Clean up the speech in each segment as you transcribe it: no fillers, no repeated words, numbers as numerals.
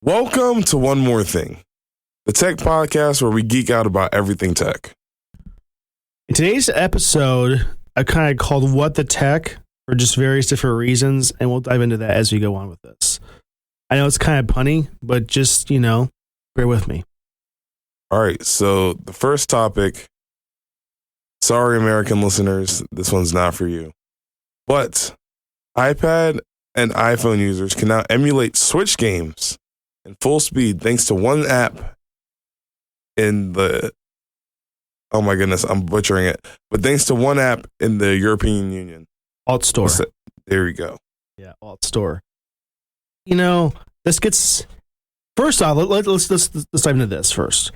Welcome to One More Thing, the tech podcast where we geek out about everything tech. In today's episode, I kind of called What the Tech for just various different reasons, and we'll dive into that as we go on with this. I know it's kind of punny, but just, bear with me. All right, so the first topic, sorry, American listeners, this one's not for you. But iPad and iPhone users can now emulate Switch games in full speed thanks to one app in the, oh my goodness, I'm butchering it, but thanks to one app in the European Union. Alt Store. There we go. Yeah, Alt Store. This gets, first off, let's dive into this first.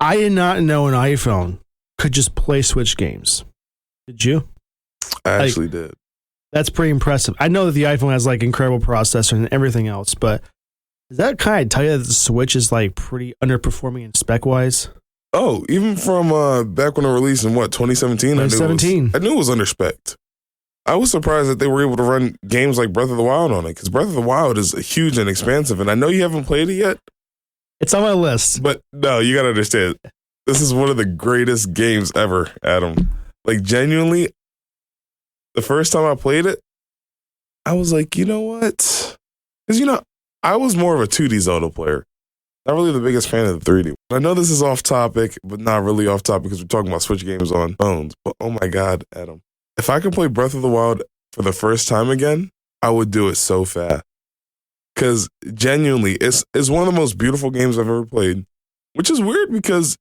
I did not know an iPhone could just play Switch games. Did you? I actually did. That's pretty impressive. I know that the iPhone has incredible processor and everything else, but does that kind of tell you that the Switch is pretty underperforming in spec wise? Oh, even from back when it released in 2017? 2017. I knew it was under spec. I was surprised that they were able to run games like Breath of the Wild on it, because Breath of the Wild is huge and expansive, and I know you haven't played it yet. It's on my list. But no, you got to understand, this is one of the greatest games ever, Adam. Genuinely, the first time I played it, I was like, you know what? Because, I was more of a 2D Zelda player. Not really the biggest fan of the 3D. I know this is off topic, but not really off topic because we're talking about Switch games on phones. But oh my God, Adam. If I could play Breath of the Wild for the first time again, I would do it so fast. Because genuinely, it's one of the most beautiful games I've ever played. Which is weird because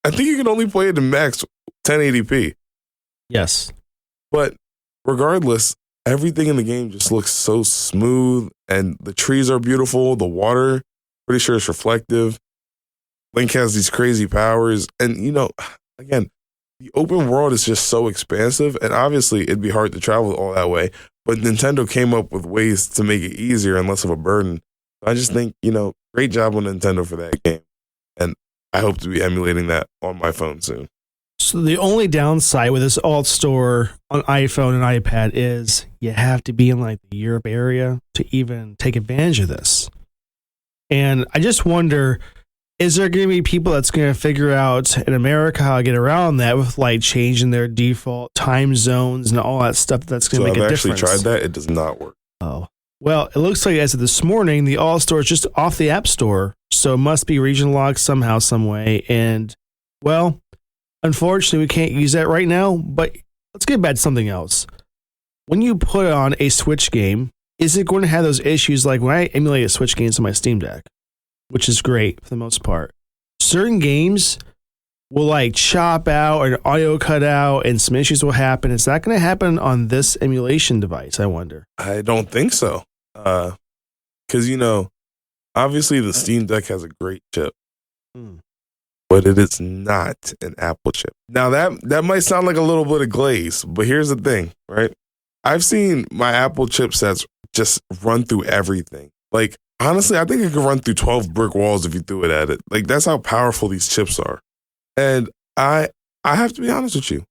I think you can only play it in max 1080p. Yes. But regardless, everything in the game just looks so smooth, and the trees are beautiful. The water, pretty sure it's reflective. Link has these crazy powers. And, again, the open world is just so expansive, and obviously it'd be hard to travel all that way. But Nintendo came up with ways to make it easier and less of a burden. I just think, great job on Nintendo for that game. And I hope to be emulating that on my phone soon. So the only downside with this Alt Store on iPhone and iPad is you have to be in the Europe area to even take advantage of this. And I just wonder, is there going to be people that's going to figure out in America how to get around that with changing their default time zones and all that stuff that's going to make a difference? I've actually tried that. It does not work. Oh. Well, it looks like as of this morning, the Alt Store is just off the App Store. So it must be region locked somehow, some way. And, well, unfortunately, we can't use that right now, but let's get back to something else. When you put on a Switch game, is it going to have those issues like when I emulate a Switch game on my Steam Deck, which is great for the most part? Certain games will chop out or audio cut out and some issues will happen. Is that going to happen on this emulation device, I wonder? I don't think so. Because, obviously the Steam Deck has a great chip. But it is not an Apple chip. Now, that might sound like a little bit of glaze, but here's the thing, right? I've seen my Apple chipsets just run through everything. Honestly, I think it could run through 12 brick walls if you threw it at it. That's how powerful these chips are. And I have to be honest with you.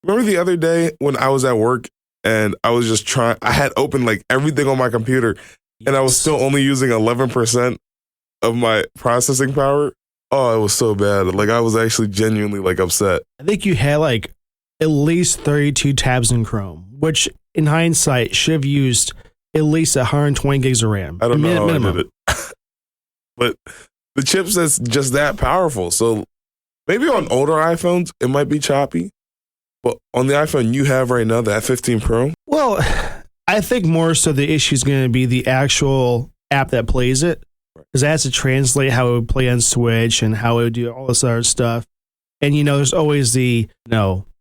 Remember the other day when I was at work and I was just I had opened everything on my computer, and I was still only using 11% of my processing power? Oh, it was so bad. I was actually genuinely upset. I think you had at least 32 tabs in Chrome, which in hindsight should have used at least 120 gigs of RAM. I don't know how I did it. But the chipset's just that powerful. So maybe on older iPhones, it might be choppy. But on the iPhone you have right now, that 15 Pro? Well, I think more so the issue is going to be the actual app that plays it. Because it has to translate how it would play on Switch and how it would do all this other stuff. And, there's always the,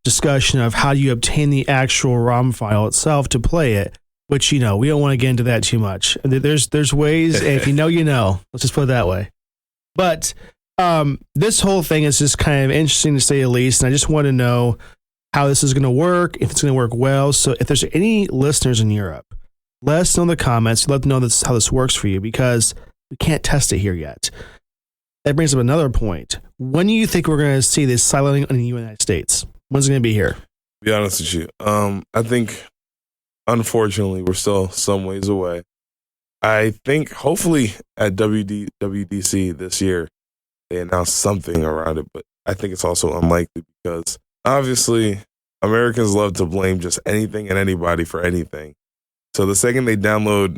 discussion of how do you obtain the actual ROM file itself to play it, which, we don't want to get into that too much. There's ways, and if you know. Let's just put it that way. But this whole thing is just kind of interesting to say the least, and I just want to know how this is going to work, if it's going to work well. So if there's any listeners in Europe, let us know in the comments. Let them know how this works for you, because we can't test it here yet. That brings up another point. When do you think we're going to see this silencing in the United States? When's it going to be here? To be honest with you, I think, unfortunately, we're still some ways away. I think hopefully at WDC this year, they announced something around it, but I think it's also unlikely because obviously Americans love to blame just anything and anybody for anything. So the second they download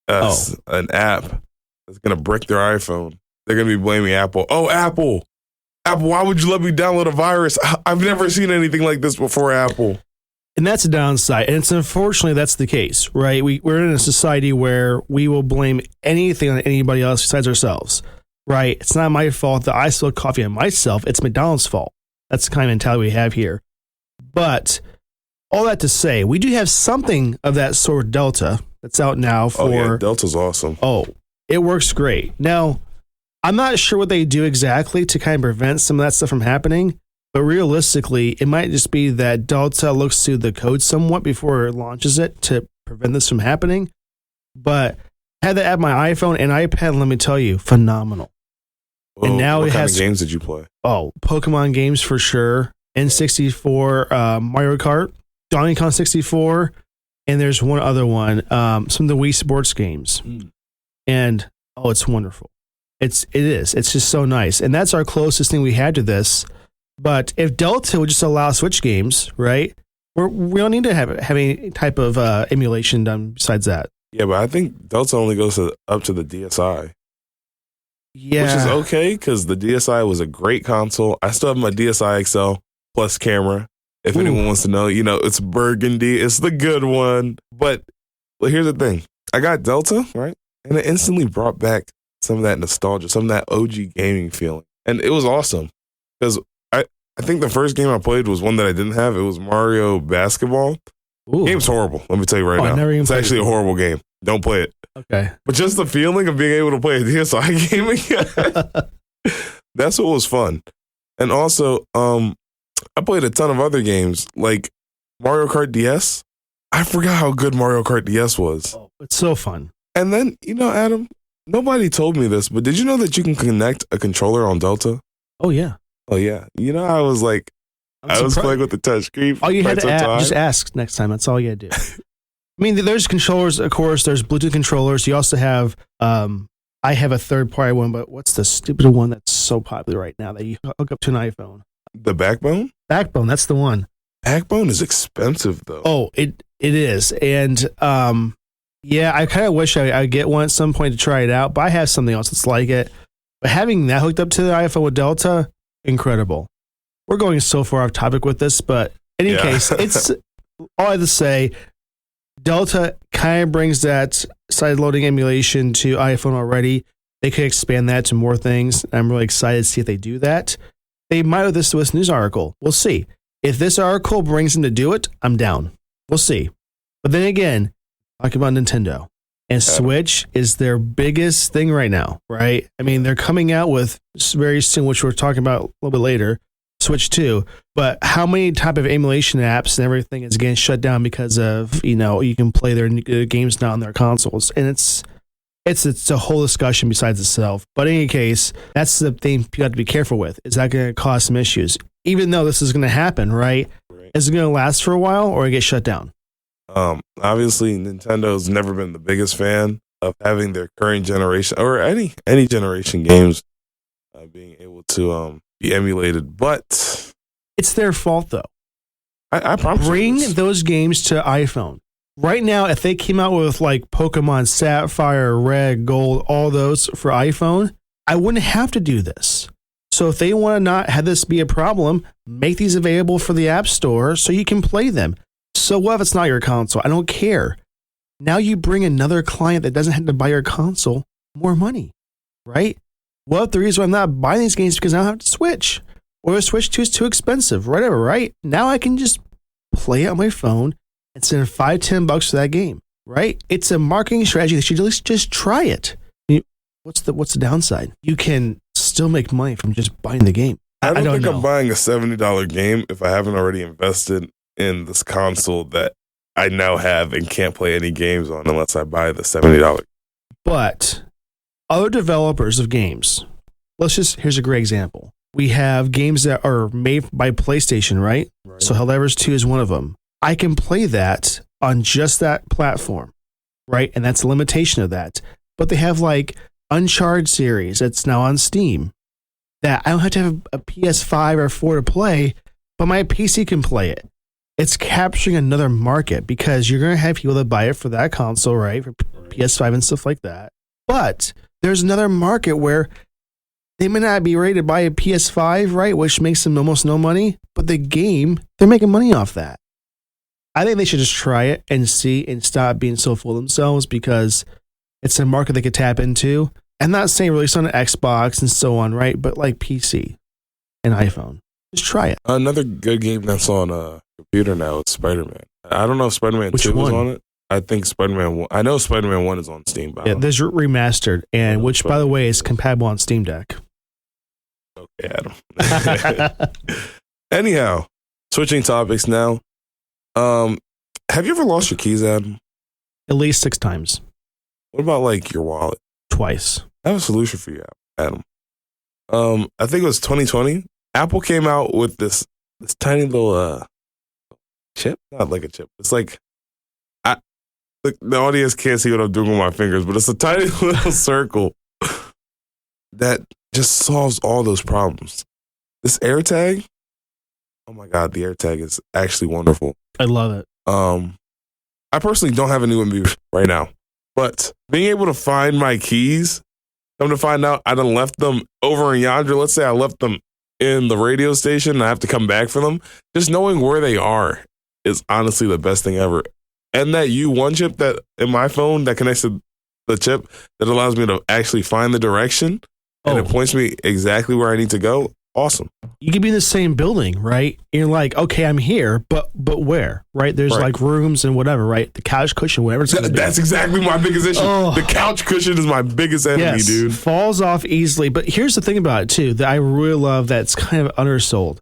an app that's going to brick their iPhone, they're going to be blaming Apple. Oh, Apple, why would you let me download a virus? I've never seen anything like this before, Apple. And that's a downside. And it's unfortunately that's the case, right? We're in a society where we will blame anything on anybody else besides ourselves, right? It's not my fault that I spilled coffee on myself. It's McDonald's fault. That's the kind of mentality we have here. But all that to say, we do have something of that sort of Delta that's out now for... Oh, yeah, Delta's awesome. Oh, it works great. Now, I'm not sure what they do exactly to kind of prevent some of that stuff from happening. But realistically, it might just be that Delta looks through the code somewhat before it launches it to prevent this from happening. But I had that at my iPhone and iPad, let me tell you, phenomenal. Whoa, and now what it kind has of games did you play? Oh, Pokemon games for sure. N64, Mario Kart, Donkey Kong 64, and there's one other one, some of the Wii Sports games. And it's wonderful. It is. It's just so nice. And that's our closest thing we had to this. But if Delta would just allow Switch games, right, we don't need to have any type of emulation done besides that. Yeah, but I think Delta only goes up to the DSi. Yeah. Which is okay, because the DSi was a great console. I still have my DSi XL plus camera. If anyone wants to know, it's burgundy. It's the good one. But here's the thing. I got Delta, right? And it instantly brought back some of that nostalgia, some of that OG gaming feeling. And it was awesome. Because I think the first game I played was one that I didn't have. It was Mario Basketball. Ooh. Game's horrible. Let me tell you right now. It's actually a horrible game. Don't play it. Okay. But just the feeling of being able to play a DSi game again, that's what was fun. And also, I played a ton of other games like Mario Kart DS. I forgot how good Mario Kart DS was. Oh, it's so fun. And then, Adam, nobody told me this, but did you know that you can connect a controller on Delta? Oh, yeah. Oh, yeah. I was like, I was playing with the touchscreen. All you had to just ask next time. That's all you had to do. I mean, there's controllers, of course. There's Bluetooth controllers. You also have, I have a third-party one, but what's the stupid one that's so popular right now that you hook up to an iPhone? The Backbone? Backbone, that's the one. Backbone is expensive, though. Oh, it is. And, yeah, I kind of wish I'd get one at some point to try it out, but I have something else that's like it. But having that hooked up to the iPhone with Delta, incredible. We're going so far off topic with this, but in any case, it's all I have to say. Delta kind of brings that side-loading emulation to iPhone already. They could expand that to more things. I'm really excited to see if they do that. They might with this news article. We'll see. If this article brings them to do it, I'm down. We'll see. But then again, talking about Nintendo. And Switch is their biggest thing right now, right? I mean, they're coming out with very soon, which we're talking about a little bit later, Switch 2. But how many type of emulation apps and everything is getting shut down because of, you can play their games now on their consoles. And it's a whole discussion besides itself. But in any case, that's the thing you have to be careful with. Is that going to cause some issues? Even though this is going to happen, right? Is it going to last for a while or get shut down? Obviously, Nintendo's never been the biggest fan of having their current generation or any generation games being able to be emulated, but it's their fault though. I promise. Bring those games to iPhone right now. If they came out with like Pokemon Sapphire, Red, Gold, all those for iPhone, I wouldn't have to do this. So if they want to not have this be a problem, make these available for the App Store so you can play them. So what if it's not your console? I don't care. Now you bring another client that doesn't have to buy your console more money, right? What if the reason why I'm not buying these games is because I don't have to Switch? Or the Switch 2 is too expensive, whatever, right? Now I can just play it on my phone and spend $5-10 for that game, right? It's a marketing strategy that you at least just try it. What's the downside? You can still make money from just buying the game. I don't think I'm buying a $70 game if I haven't already invested in this console that I now have and can't play any games on unless I buy the $70. But other developers of games, here's a great example. We have games that are made by PlayStation, right? So Helldivers 2 is one of them. I can play that on just that platform. right? And that's a limitation of that. But they have like Uncharted series that's now on Steam that I don't have to have a PS5 or 4 to play, but my PC can play it. It's capturing another market because you're going to have people that buy it for that console, right? For PS5 and stuff like that. But there's another market where they may not be ready to buy a PS5, right? Which makes them almost no money. But the game, they're making money off that. I think they should just try it and see and stop being so full of themselves because it's a market they could tap into. I'm not saying release on an Xbox and so on, right? But like PC and iPhone. Just try it. Another good game that's on a computer now is Spider-Man. I don't know if Spider-Man 2 is on it. I think Spider-Man 1. I know Spider-Man 1 is on Steam. Yeah, there's remastered, and which, by the way, is compatible on Steam Deck. Okay, Adam. Anyhow, switching topics now. Have you ever lost your keys, Adam? At least 6 times. What about like your wallet? Twice. I have a solution for you, Adam. I think it was 2020. Apple came out with this tiny little chip. Not like a chip. It's like the audience can't see what I'm doing with my fingers, but it's a tiny little circle that just solves all those problems. This AirTag, oh my God, the AirTag is actually wonderful. I love it. I personally don't have a new one right now, but being able to find my keys, come to find out I done left them over in yonder. Let's say I left them in the radio station and I have to come back for them. Just knowing where they are is honestly the best thing ever. And that U1 chip that in my phone that connects to the chip that allows me to actually find the direction and it points me exactly where I need to go. Awesome. You could be in the same building, right? You're like, okay, I'm here, but where? Right? There's like rooms and whatever, right? The couch cushion, whatever it's That's exactly my biggest issue. The couch cushion is my biggest enemy, dude. Falls off easily. But here's the thing about it too that I really love that's kind of undersold.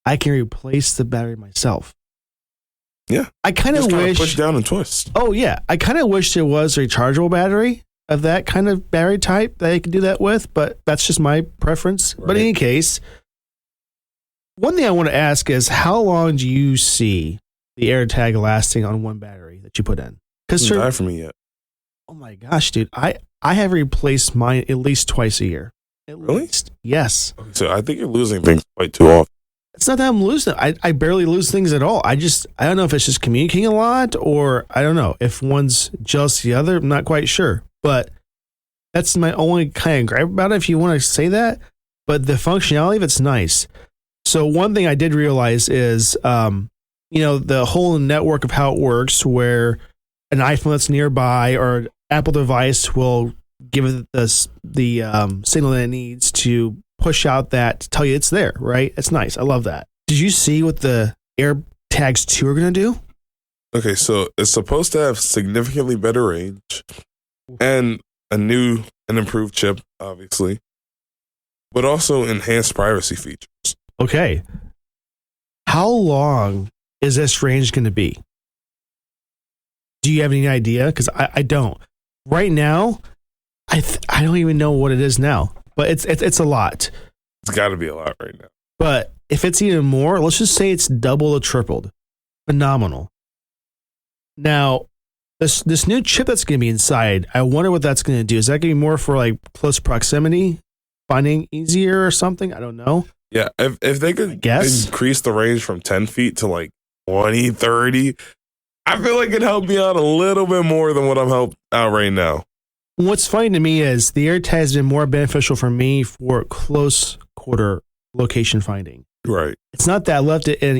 I can replace the battery myself. Yeah. I kind of wish push down and twist. Oh yeah. I kind of wish there was a rechargeable battery of that kind of battery type that I could do that with, but that's just my preference. Right. But in any case, one thing I want to ask is how long do you see the AirTag lasting on one battery that you put in? Because not for me yet. Oh my gosh, dude. I have replaced mine at least twice a year. At least. Yes. Okay, so I think you're losing things quite too often. It's not that I'm losing. I barely lose things at all. I don't know if it's just communicating a lot or I don't know if one's jealous of the other. I'm not quite sure. But that's my only kind of gripe about it, if you want to say that. But the functionality of it's nice. So one thing I did realize is, the whole network of how it works, where an iPhone that's nearby or an Apple device will give it the signal that it needs to push out that to tell you it's there, right? It's nice. I love that. Did you see what the AirTags 2 are going to do? Okay, so it's supposed to have significantly better range and a new and improved chip, obviously, but also enhanced privacy features. Okay. How long is this range going to be? Do you have any idea? Because I don't. Right now, I don't even know what it is now, but it's a lot. It's got to be a lot right now. But if it's even more, let's just say it's double or tripled. Phenomenal. Now, this new chip that's going to be inside, I wonder what that's going to do. Is that going to be more for like close proximity, finding easier or something? I don't know. Yeah, if they could increase the range from 10 feet to like 20, 30, I feel like it'd help me out a little bit more than what I'm helped out right now. What's funny to me is the AirTag has been more beneficial for me for close quarter location finding. Right. It's not that I left it in,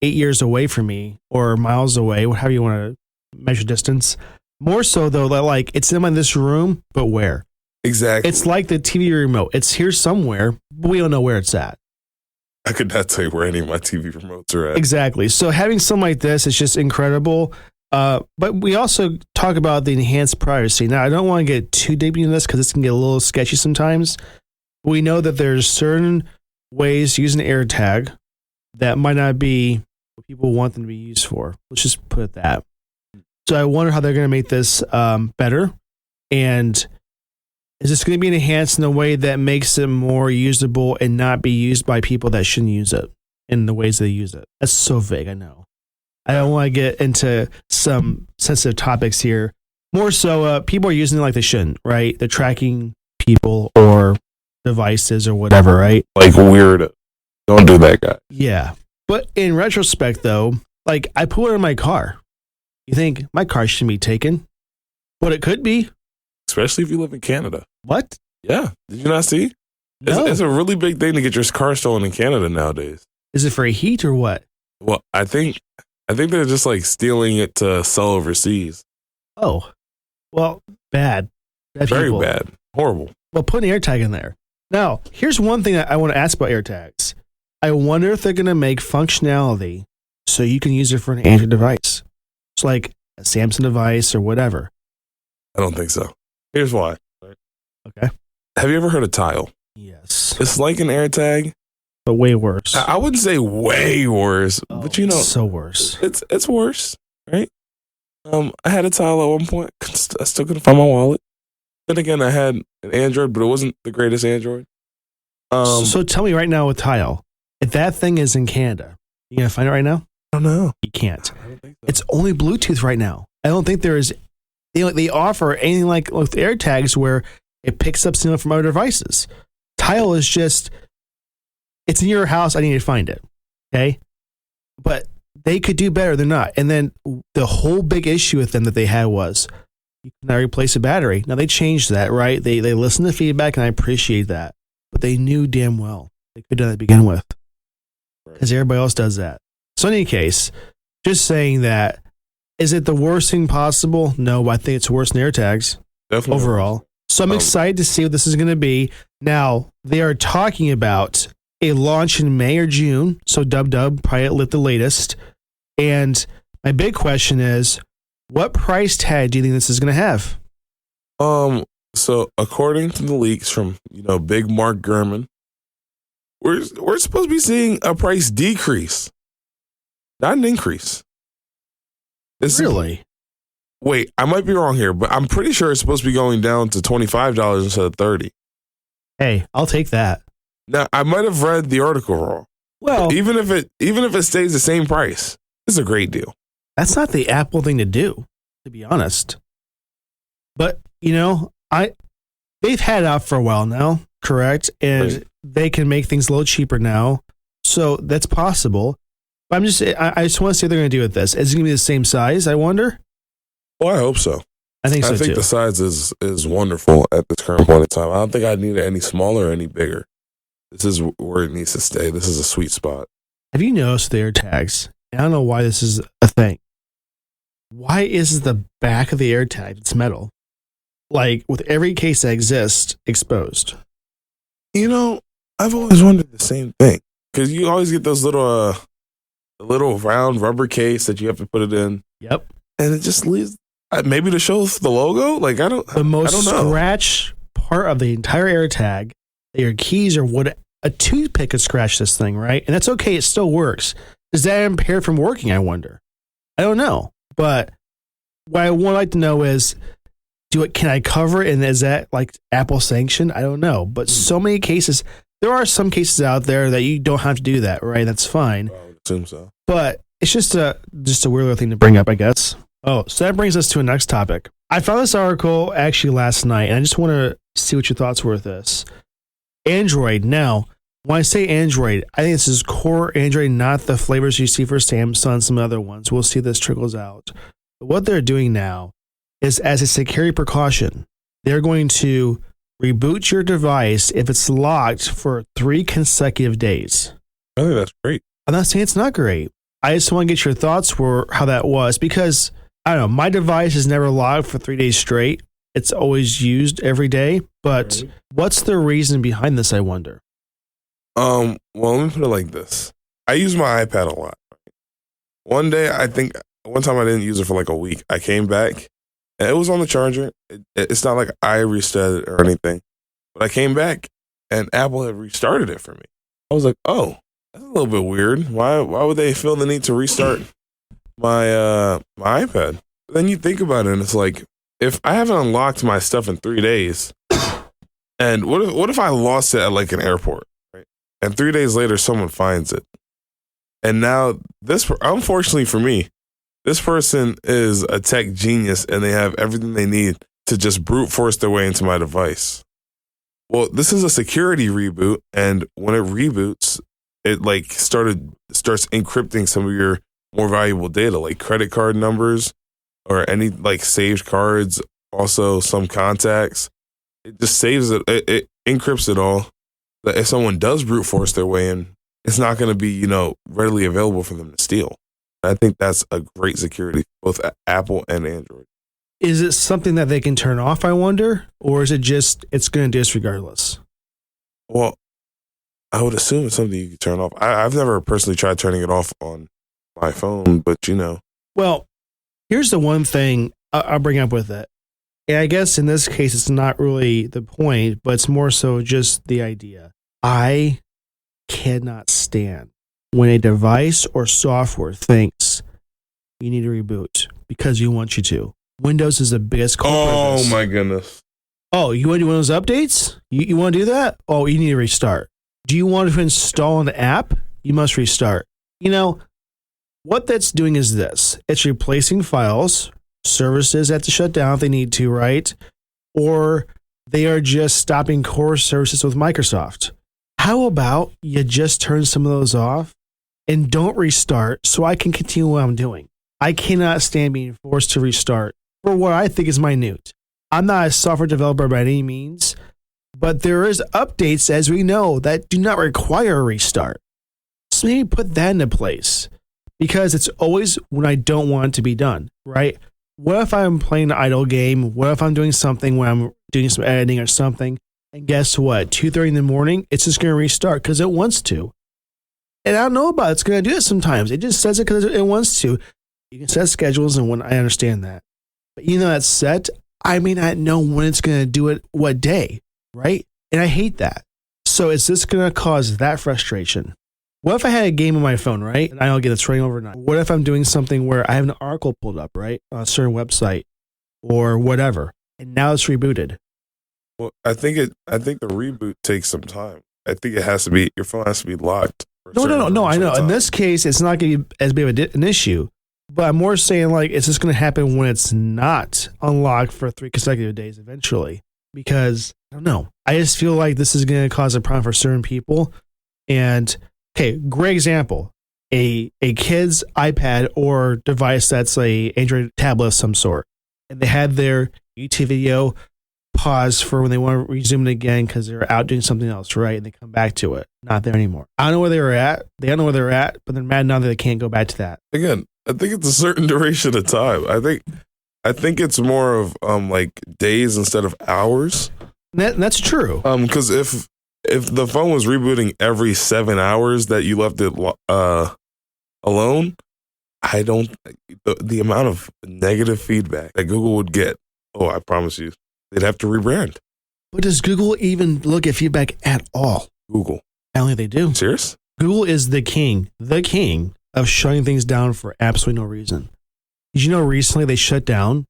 8 years away from me or miles away, however you want to measure distance. More so though, that like it's in this room, but where? Exactly. It's like the TV remote. It's here somewhere, but we don't know where it's at. I could not tell you where any of my TV remotes are at. Exactly. So having something like this is just incredible. But we also talk about the enhanced privacy. Now, I don't want to get too deep into this because this can get a little sketchy sometimes. We know that there's certain ways using AirTag that might not be what people want them to be used for. Let's just put it that. So I wonder how they're going to make this better. And is this going to be enhanced in a way that makes it more usable and not be used by people that shouldn't use it in the ways they use it? That's so vague, I know. I don't want to get into some sensitive topics here. More so, people are using it like they shouldn't, right? They're tracking people or devices or whatever, right? Like weird. Don't do that, guy. Yeah. But in retrospect, though, like I put it in my car. You think my car shouldn't be taken? But it could be. Especially if you live in Canada. What? Yeah. Did you not see? No. It's a really big thing to get your car stolen in Canada nowadays. Is it for heat or what? Well, I think they're just like stealing it to sell overseas. Oh. Well, bad. Very people. bad. Horrible. Well, put an AirTag in there. Now, here's one thing that I want to ask about AirTags. I wonder if they're going to make functionality so you can use it for an Android device. It's like a Samsung device or whatever. I don't think so. Here's why. Okay. Have you ever heard of Tile? Yes. It's like an AirTag, but way worse. I wouldn't say way worse, but you know, so worse. It's worse, right? I had a Tile at one point. I still couldn't find my wallet. Then again, I had an Android, but it wasn't the greatest Android. So tell me right now with Tile, if that thing is in Canada, you gonna find it right now? I don't know. You can't. I don't think so. It's only Bluetooth right now. I don't think there is. They offer anything like with AirTags where it picks up signal from other devices. Tile is just, it's in your house. I need to find it. Okay. But they could do better. They're not. And then the whole big issue with them that they had was you cannot replace a battery. Now they changed that, right? They listened to feedback and I appreciate that. But they knew damn well they could have done that to begin with. Because everybody else does that. So in any case, just saying that, is it the worst thing possible? No, but I think it's worse than AirTags. Definitely. Overall. So I'm excited to see what this is going to be. Now, they are talking about a launch in May or June. So dub, probably at the latest. And my big question is, what price tag do you think this is going to have? So according to the leaks from, big Mark Gurman, we're supposed to be seeing a price decrease, not an increase. Really? Wait, I might be wrong here, but I'm pretty sure it's supposed to be going down to $25 instead of $30. Hey, I'll take that. Now, I might have read the article wrong. Well, even if it stays the same price, it's a great deal. That's not the Apple thing to do, to be honest. But, they've had it out for a while now, correct? And right. They can make things a little cheaper now. So that's possible. But I just want to see what they're going to do with this. Is it going to be the same size, I wonder? Well, I hope so. I think too. The size is wonderful at this current point in time. I don't think I need it any smaller or any bigger. This is where it needs to stay. This is a sweet spot. Have you noticed the AirTags? I don't know why this is a thing. Why is the back of the AirTag, it's metal, like with every case that exists, exposed? I've always wondered the same thing. Because you always get those little round rubber case that you have to put it in. Yep. And it just leaves, maybe to show the logo? Like, I don't know. The most scratch part of the entire AirTag, your keys or what, a toothpick could scratch this thing, right? And that's okay. It still works. Does that impair from working, I wonder? I don't know. But what I would like to know is, can I cover it? And is that like Apple sanctioned? I don't know. But so many cases, there are some cases out there that you don't have to do that, right? That's fine. I would assume so. But it's just a weird thing to bring up, I guess. Oh, so that brings us to a next topic. I found this article actually last night, and I just want to see what your thoughts were with this. Android. Now, when I say Android, I think this is core Android, not the flavors you see for Samsung and some other ones. We'll see this trickles out. But what they're doing now is, as a security precaution, they're going to reboot your device if it's locked for 3 consecutive days. I think that's great. I'm not saying it's not great. I just want to get your thoughts for how that was, because I don't know, my device is never locked for 3 days straight. It's always used every day. But what's the reason behind this, I wonder? Well, let me put it like this. I use my iPad a lot. One time I didn't use it for like a week. I came back and it was on the charger. It's not like I restarted it or anything. But I came back and Apple had restarted it for me. I was like, oh, that's a little bit weird. Why would they feel the need to restart my iPad? Then you think about it and it's like, if I haven't unlocked my stuff in 3 days, and what if I lost it at like an airport, right? And 3 days later someone finds it. And now this, unfortunately for me, this person is a tech genius and they have everything they need to just brute force their way into my device. Well, this is a security reboot, and when it reboots, it like starts encrypting some of your more valuable data, like credit card numbers or any like saved cards, also some contacts. It just saves it. It encrypts it all. That if someone does brute force their way in, it's not going to be, readily available for them to steal. I think that's a great security, both Apple and Android. Is it something that they can turn off, I wonder? Or is it just, it's going to do this regardless? Well, I would assume it's something you can turn off. I've never personally tried turning it off on my phone, but Well, here's the one thing I'll bring up with it. And I guess in this case, it's not really the point, but it's more so just the idea. I cannot stand when a device or software thinks you need to reboot because you want you to. Windows is the biggest culprit. Oh my goodness. Oh, you want to do Windows updates? You want to do that? Oh, you need to restart. Do you want to install an app? You must restart. What that's doing is this. It's replacing files, services have to shut down if they need to, right? Or they are just stopping core services with Microsoft. How about you just turn some of those off and don't restart so I can continue what I'm doing? I cannot stand being forced to restart for what I think is minute. I'm not a software developer by any means, but there is updates, as we know, that do not require a restart. So maybe put that into place because it's always when I don't want it to be done, right? What if I'm playing an idle game? What if I'm doing something when I'm doing some editing or something? And guess what? 2:30 in the morning, it's just going to restart because it wants to. And I don't know about it. It's going to do it sometimes. It just says it because it wants to. You can set schedules, and when I understand that. But that's set. I may not know when it's going to do it, what day, right? And I hate that. So is this going to cause that frustration? What if I had a game on my phone, right? And I don't get it's running overnight. What if I'm doing something where I have an article pulled up, right? On a certain website or whatever, and now it's rebooted. Well, I think the reboot takes some time. I think your phone has to be locked. No, I know. In this case, it's not going to be as big of an issue. But I'm more saying it's just going to happen when it's not unlocked for 3 consecutive days eventually. Because, I don't know. I just feel like this is going to cause a problem for certain people. And, okay, great example. A kid's iPad or device that's a Android tablet of some sort. And they had their YouTube video pause for when they want to resume it again because they're out doing something else, right? And they come back to it. Not there anymore. I don't know where they were at. They don't know where they're at, but they're mad now that they can't go back to that. Again, I think it's a certain duration of time. I think it's more of like days instead of hours. That's true. Because if the phone was rebooting every 7 hours that you left it alone, I don't. The amount of negative feedback that Google would get. Oh, I promise you, they'd have to rebrand. But does Google even look at feedback at all? Google. I don't think they do. Serious? Google is the king of shutting things down for absolutely no reason. Did you know recently they shut down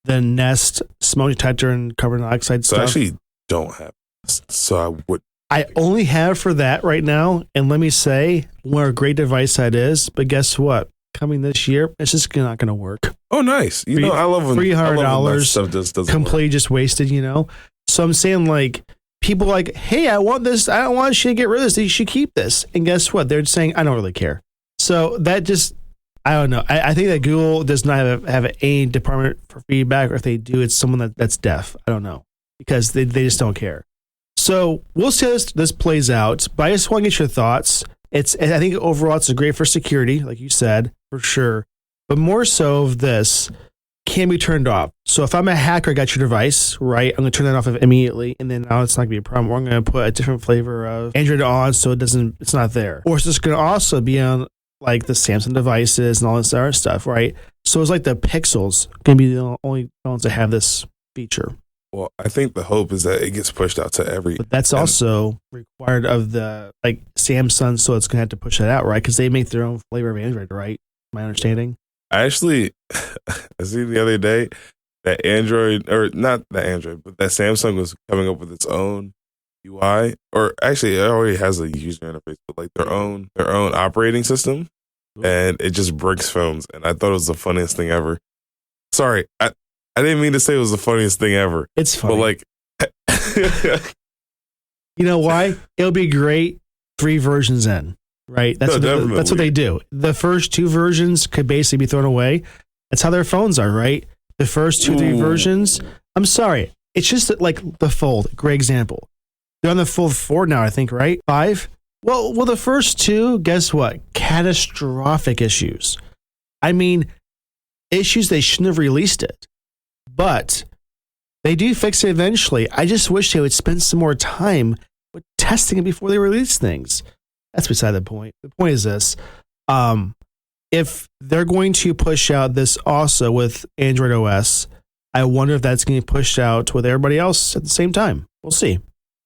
the Nest smoke detector and carbon dioxide stuff? So I actually don't have this, so I would. I only have for that right now, and let me say, what a great device that is, but guess what? Coming this year, it's just not going to work. Oh, nice. I love when $300 stuff just doesn't completely work. just wasted, So I'm saying people like, hey, I want this. I don't want you to get rid of this. You should keep this. And guess what? They're saying, I don't really care. So that just, I don't know. I think that Google does not have a department for feedback, or if they do, it's someone that's deaf. I don't know, because they just don't care. So we'll see how this plays out, but I just want to get your thoughts. I think overall it's great for security, like you said, for sure. But more so of this can be turned off. So if I'm a hacker, I got your device, right? I'm going to turn that off immediately, and then now it's not going to be a problem. Or I'm going to put a different flavor of Android on so it's not there. Or it's just going to also be on like the Samsung devices and all this other stuff, right? So it's like the Pixels going to be the only phones that have this feature. Well, I think the hope is that it gets pushed out to every. But that's also required of the Samsung, so it's going to have to push that out, right? Because they make their own flavor of Android, right? My understanding. I seen the other day that that Samsung was coming up with its own UI, or actually it already has a user interface, but like their own operating system. and it just breaks phones. And I thought it was the funniest thing ever. Sorry, I didn't mean to say it was the funniest thing ever. It's funny. But like, you know why? It'll be great 3 versions in, right? That's what they do. The first 2 versions could basically be thrown away. That's how their phones are, right? The first 2, 3 versions. I'm sorry. It's just like the Fold. Great example. They're on the Fold 4 now, I think, right? 5? Well, the first 2, guess what? Catastrophic issues. I mean, issues they shouldn't have released it. But they do fix it eventually. I just wish they would spend some more time with testing it before they release things. That's beside the point. The point is this. If they're going to push out this also with Android OS, I wonder if that's going to be pushed out with everybody else at the same time. We'll see.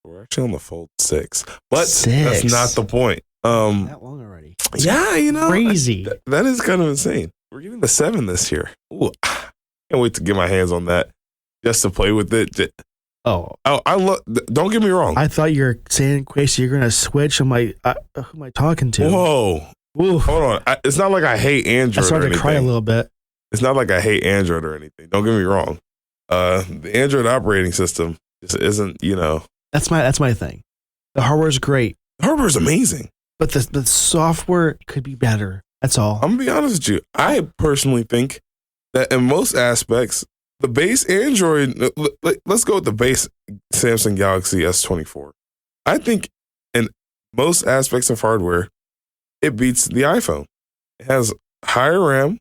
We're actually on the Fold 6, but that's not the point. That long already. Yeah, crazy. That is kind of insane. We're getting the 7 this year. Ooh, can't wait to get my hands on that just to play with it. I love. Don't get me wrong. I thought you were saying, Quasey, you're going to switch. I'm like, who am I talking to? Whoa. Ooh. Hold on. It's not like I hate Android. I started to cry a little bit. It's not like I hate Android or anything. Don't get me wrong. The Android operating system just isn't, That's my thing. The hardware's great. The hardware's amazing. But the software could be better. That's all. I'm going to be honest with you. I personally think that in most aspects, the base Android, let's go with the base Samsung Galaxy S24. I think in most aspects of hardware, it beats the iPhone. It has higher RAM.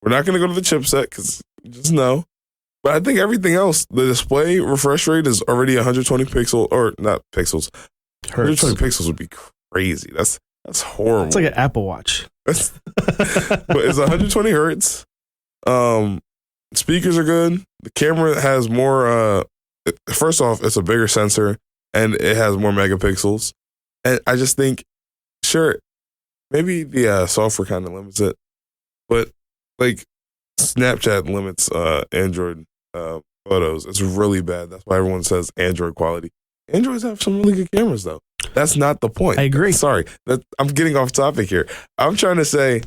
We're not going to go to the chipset because just no. But I think everything else, the display refresh rate is already 120 pixels, or not pixels. Hertz. 120 pixels would be crazy. That's horrible. It's like an Apple Watch. But it's 120 hertz. Speakers are good. The camera has more. First off, it's a bigger sensor and it has more megapixels. And I just think, sure, maybe the software kind of limits it, but like Snapchat limits Android photos. It's really bad. That's why everyone says Android quality. Androids have some really good cameras, though. That's not the point. I agree. Sorry, I'm getting off topic here. I'm trying to say,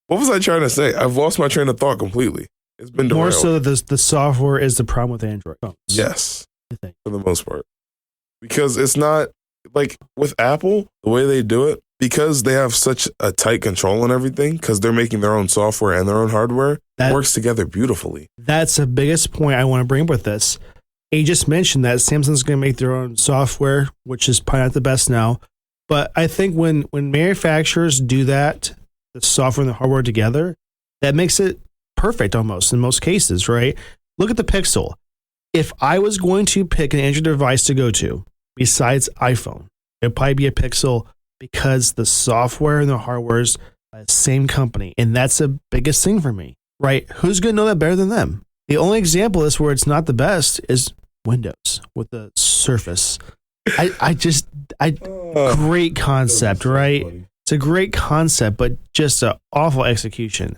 what was I trying to say? I've lost my train of thought completely. It's been derailed. More so the software is the problem with Android phones. Yes, for the most part. Because it's not, like with Apple, the way they do it, because they have such a tight control on everything, because they're making their own software and their own hardware, it works together beautifully. That's the biggest point I want to bring up with this. You just mentioned that Samsung's going to make their own software, which is probably not the best now. But I think when manufacturers do that, the software and the hardware together, that makes it perfect almost in most cases, right? Look at the Pixel. If I was going to pick an Android device to go to, besides iPhone, it'd probably be a Pixel because the software and the hardware is the same company. And that's the biggest thing for me, right? Who's going to know that better than them? The only example is where it's not the best is Windows with the Surface. Great concept, right? It's a great concept, but just an awful execution.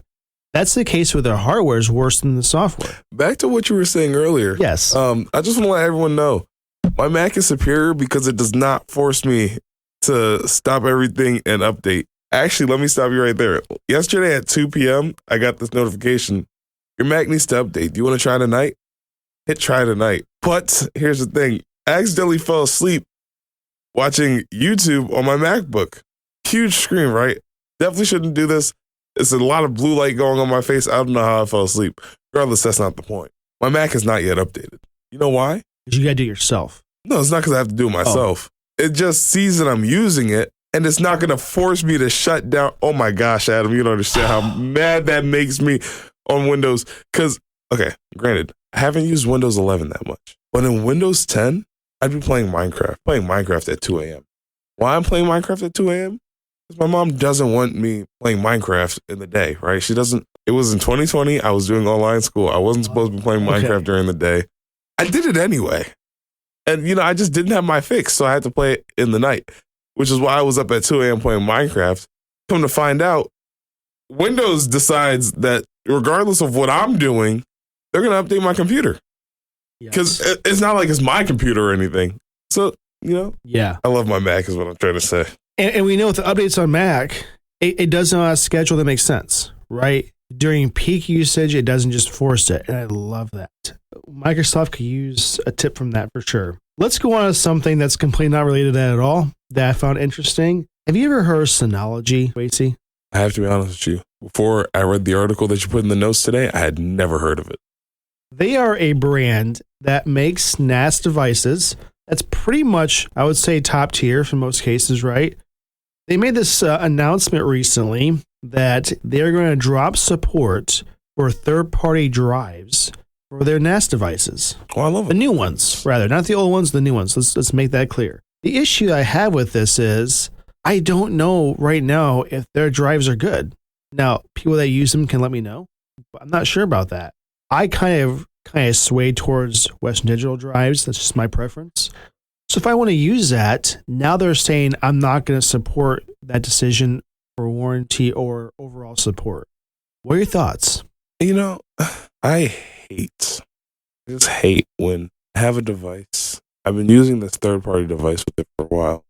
That's the case with their hardware is worse than the software. Back to what you were saying earlier. Yes. I just want to let everyone know my Mac is superior because it does not force me to stop everything and update. Actually, let me stop you right there. Yesterday at 2 p.m., I got this notification. Your Mac needs to update. Do you want to try tonight? Hit try tonight. But here's the thing. I accidentally fell asleep watching YouTube on my MacBook. Huge screen, right? Definitely shouldn't do this. It's a lot of blue light going on my face. I don't know how I fell asleep. Regardless, that's not the point. My Mac is not yet updated. You know why? Because you got to do it yourself. No, it's not because I have to do it myself. It just sees that I'm using it, and it's not going to force me to shut down. Oh my gosh, Adam, you don't understand how mad that makes me on Windows. Because, okay, granted, I haven't used Windows 11 that much. But in Windows 10, I'd be playing Minecraft at 2 a.m. Why I'm playing Minecraft at 2 a.m.? Because my mom doesn't want me playing Minecraft in the day, right? She doesn't. It was in 2020. I was doing online school. I wasn't supposed to be playing Minecraft during the day. I did it anyway. And, I just didn't have my fix, so I had to play it in the night, which is why I was up at 2 a.m. playing Minecraft. Come to find out, Windows decides that regardless of what I'm doing, they're going to update my computer. Because it's not like it's my computer or anything. So, Yeah. I love my Mac is what I'm trying to say. And we know with the updates on Mac, it does on a schedule that makes sense, right? During peak usage, it doesn't just force it. And I love that. Microsoft could use a tip from that for sure. Let's go on to something that's completely not related to that at all that I found interesting. Have you ever heard of Synology, Wacy? I have to be honest with you. Before I read the article that you put in the notes today, I had never heard of it. They are a brand that makes NAS devices. That's pretty much, I would say, top tier for most cases, right? They made this announcement recently that they're going to drop support for third-party drives for their NAS devices. Oh, I love it. The new ones, rather. Not the old ones, the new ones. Let's make that clear. The issue I have with this is I don't know right now if their drives are good. Now, people that use them can let me know, but I'm not sure about that. I kind of sway towards Western Digital drives. That's just my preference. So if I want to use that, now they're saying I'm not going to support that decision for warranty or overall support. What are your thoughts? I just hate when I have a device. I've been using this third-party device with it for a while.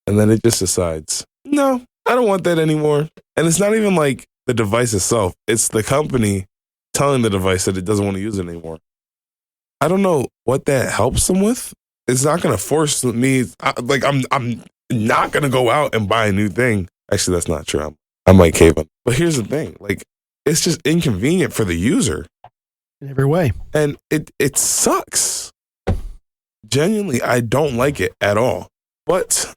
And then it just decides, no, I don't want that anymore. And it's not even like the device itself. It's the company telling the device that it doesn't want to use it anymore. I don't know what that helps them with. It's not going to force me. I'm not going to go out and buy a new thing. Actually, that's not true. I might cave on. But here's the thing. It's just inconvenient for the user. In every way. And it sucks. Genuinely, I don't like it at all. But,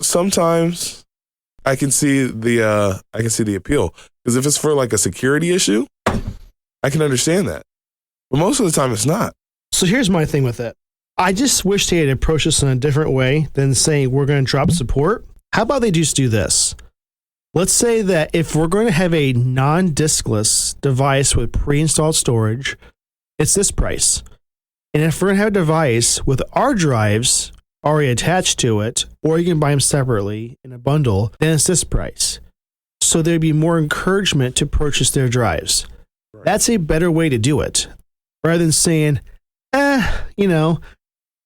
sometimes I can see the appeal. Because if it's for like a security issue, I can understand that. But most of the time it's not. So here's my thing with it. I just wish they had approached this in a different way than saying we're going to drop support. How about they just do this? Let's say that if we're going to have a non-diskless device with pre-installed storage, it's this price. And if we're going to have a device with our drives already attached to it, or you can buy them separately in a bundle, then it's this price. So there'd be more encouragement to purchase their drives. Right. That's a better way to do it. Rather than saying,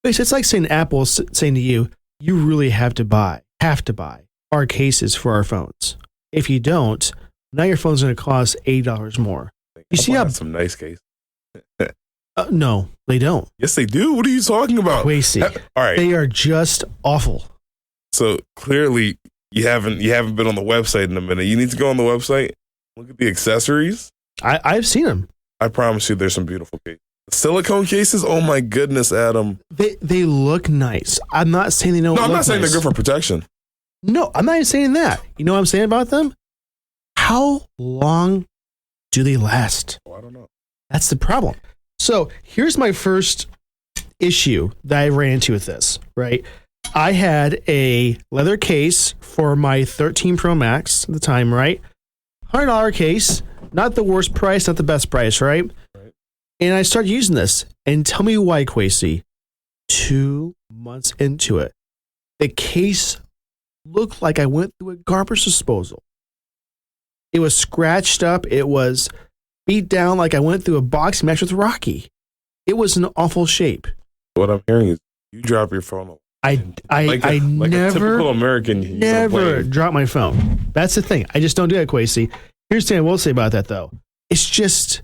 it's like saying Apple saying to you, you really have to buy our cases for our phones. If you don't, now your phone's going to cost $8 more. You see how some nice case. No, they don't. Yes, they do. What are you talking about? Wacy. All right. They are just awful. So clearly you haven't been on the website in a minute. You need to go on the website, look at the accessories. I've seen them. I promise you there's some beautiful cases. The silicone cases, oh my goodness, Adam. They look nice. I'm not saying they don't look nice. No, I'm not saying they're good for protection. No, I'm not even saying that. You know what I'm saying about them? How long do they last? Oh, I don't know. That's the problem. So here's my first issue that I ran into with this, right? I had a leather case for my 13 Pro Max at the time, right? $100 case, not the worst price, not the best price, right? And I started using this. And tell me why, Quasey. 2 months into it, the case looked like I went through a garbage disposal. It was scratched up. It was beat down like I went through a boxing match with Rocky. It was an awful shape. What I'm hearing is you drop your phone. I never, a typical American, never drop my phone. That's the thing. I just don't do that, Quasey. Here's the thing I will say about that, though. It's just,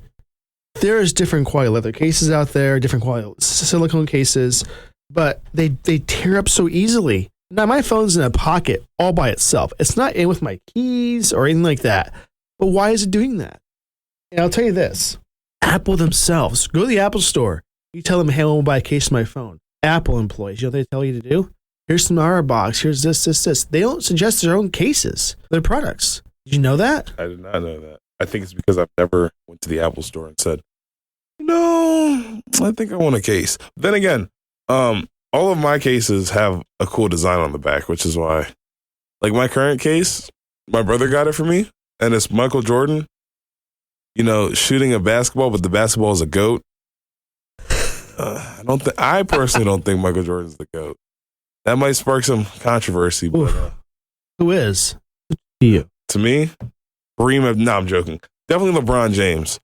there's different quality leather cases out there, different quality silicone cases, but they tear up so easily. Now, my phone's in a pocket all by itself. It's not in with my keys or anything like that. But why is it doing that? And I'll tell you this. Apple themselves, go to the Apple store. You tell them, hey, I want to buy a case for my phone. Apple employees, you know what they tell you to do? Here's some RR box. Here's this. They don't suggest their own cases, their products. Did you know that? I did not know that. I think it's because I've never went to the Apple store and said, no, I think I want a case. Then again, all of my cases have a cool design on the back, which is why, like my current case, my brother got it for me, and it's Michael Jordan, shooting a basketball, but the basketball is a goat. I personally don't think Michael Jordan's the GOAT. That might spark some controversy, but who is? You. To me, no, I'm joking. Definitely LeBron James.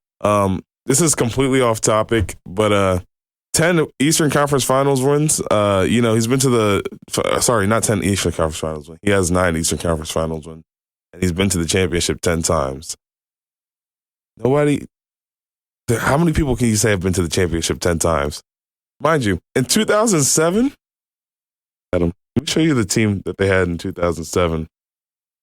This is completely off topic, but 10 Eastern Conference Finals wins. He's been to not 10 Eastern Conference Finals wins. He has 9 Eastern Conference Finals wins. and he's been to the championship 10 times. Nobody. How many people can you say have been to the championship 10 times? Mind you, in 2007, Adam, let me show you the team that they had in 2007.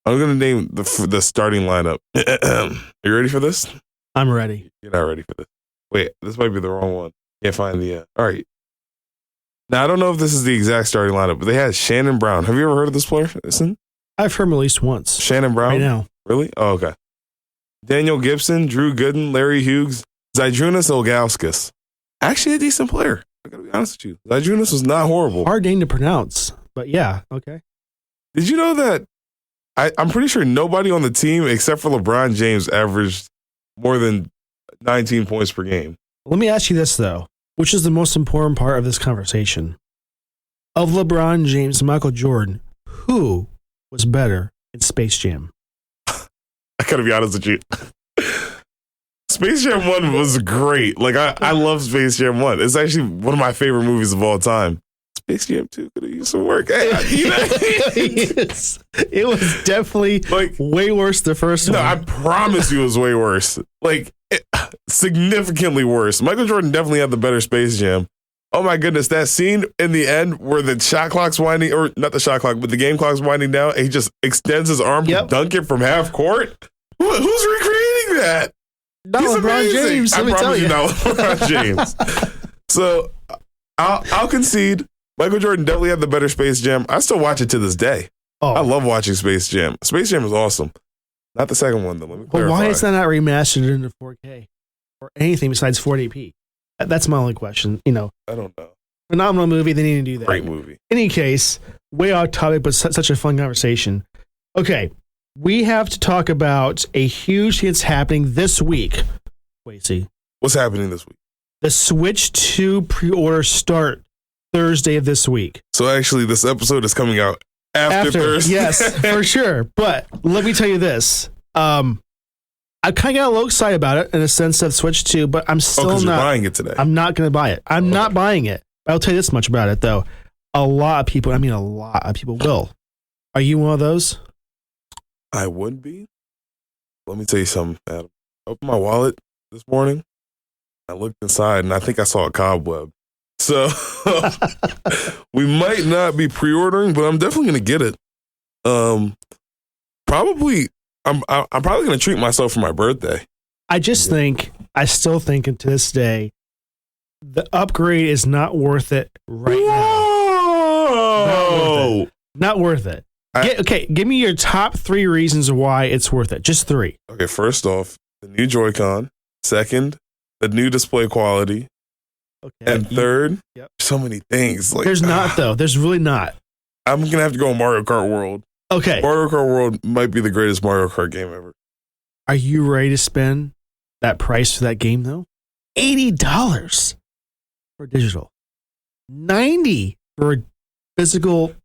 I'm going to name the starting lineup. Are you ready for this? I'm ready. You're not ready for this. Wait, this might be the wrong one. Can't find the. All right. Now, I don't know if this is the exact starting lineup, but they had Shannon Brown. Have you ever heard of this player? Listen. I've heard him at least once. Shannon Brown? Right now. Really? Oh, okay. Daniel Gibson, Drew Gooden, Larry Hughes, Zydrunas Ilgauskas. Actually a decent player. I gotta be honest with you. Zydrunas was not horrible. Hard name to pronounce, but yeah, okay. Did you know that I'm pretty sure nobody on the team except for LeBron James averaged more than 19 points per game? Let me ask you this, though. Which is the most important part of this conversation? Of LeBron James and Michael Jordan, who was better in Space Jam? I gotta be honest with you. Space Jam 1 was great. Like, I love Space Jam 1. It's actually one of my favorite movies of all time. Space Jam 2 could have used some work. Hey, Yes. It was definitely way worse the first one. No, I promise you it was way worse. Significantly worse. Michael Jordan definitely had the better Space Jam. Oh my goodness, that scene in the end where the shot clock's winding, or not the shot clock, but the game clock's winding down, and he just extends his arm to dunk it from half court? Who's recreating that? Not He's LeBron amazing. James, let me tell you. Not LeBron James. So I'll concede. Michael Jordan definitely had the better Space Jam. I still watch it to this day. Oh. I love watching Space Jam. Space Jam is awesome. Not the second one, though. Let me clarify. But why is that not remastered into 4K or anything besides 480p? That's my only question. I don't know. Phenomenal movie. They need to do that. Great movie. In any case, way off topic, but such a fun conversation. Okay, we have to talk about a huge thing that's happening this week. Wait, see. What's happening this week? The Switch 2 pre-order start Thursday of this week. So actually, this episode is coming out after Thursday. Yes, for sure. But let me tell you this. I kind of got a little excited about it in a sense of Switch 2, but I'm still not. You're buying it today. I'm not going to buy it. I'm not buying it. I'll tell you this much about it, though. A lot of people will. Are you one of those? I would be. Let me tell you something, Adam. I opened my wallet this morning. I looked inside, and I think I saw a cobweb. So we might not be pre-ordering, but I'm definitely going to get it. Probably. I'm probably going to treat myself for my birthday. I still think, and to this day, the upgrade is not worth it right now. Not worth it. Give me your top 3 reasons why it's worth it. Just 3. Okay, first off, the new Joy-Con. Second, the new display quality. Okay. And third, so many things. There's not, though. There's really not. I'm going to have to go on Mario Kart World. Okay. Mario Kart World might be the greatest Mario Kart game ever. Are you ready to spend that price for that game, though? $80 for digital. $90 for a physical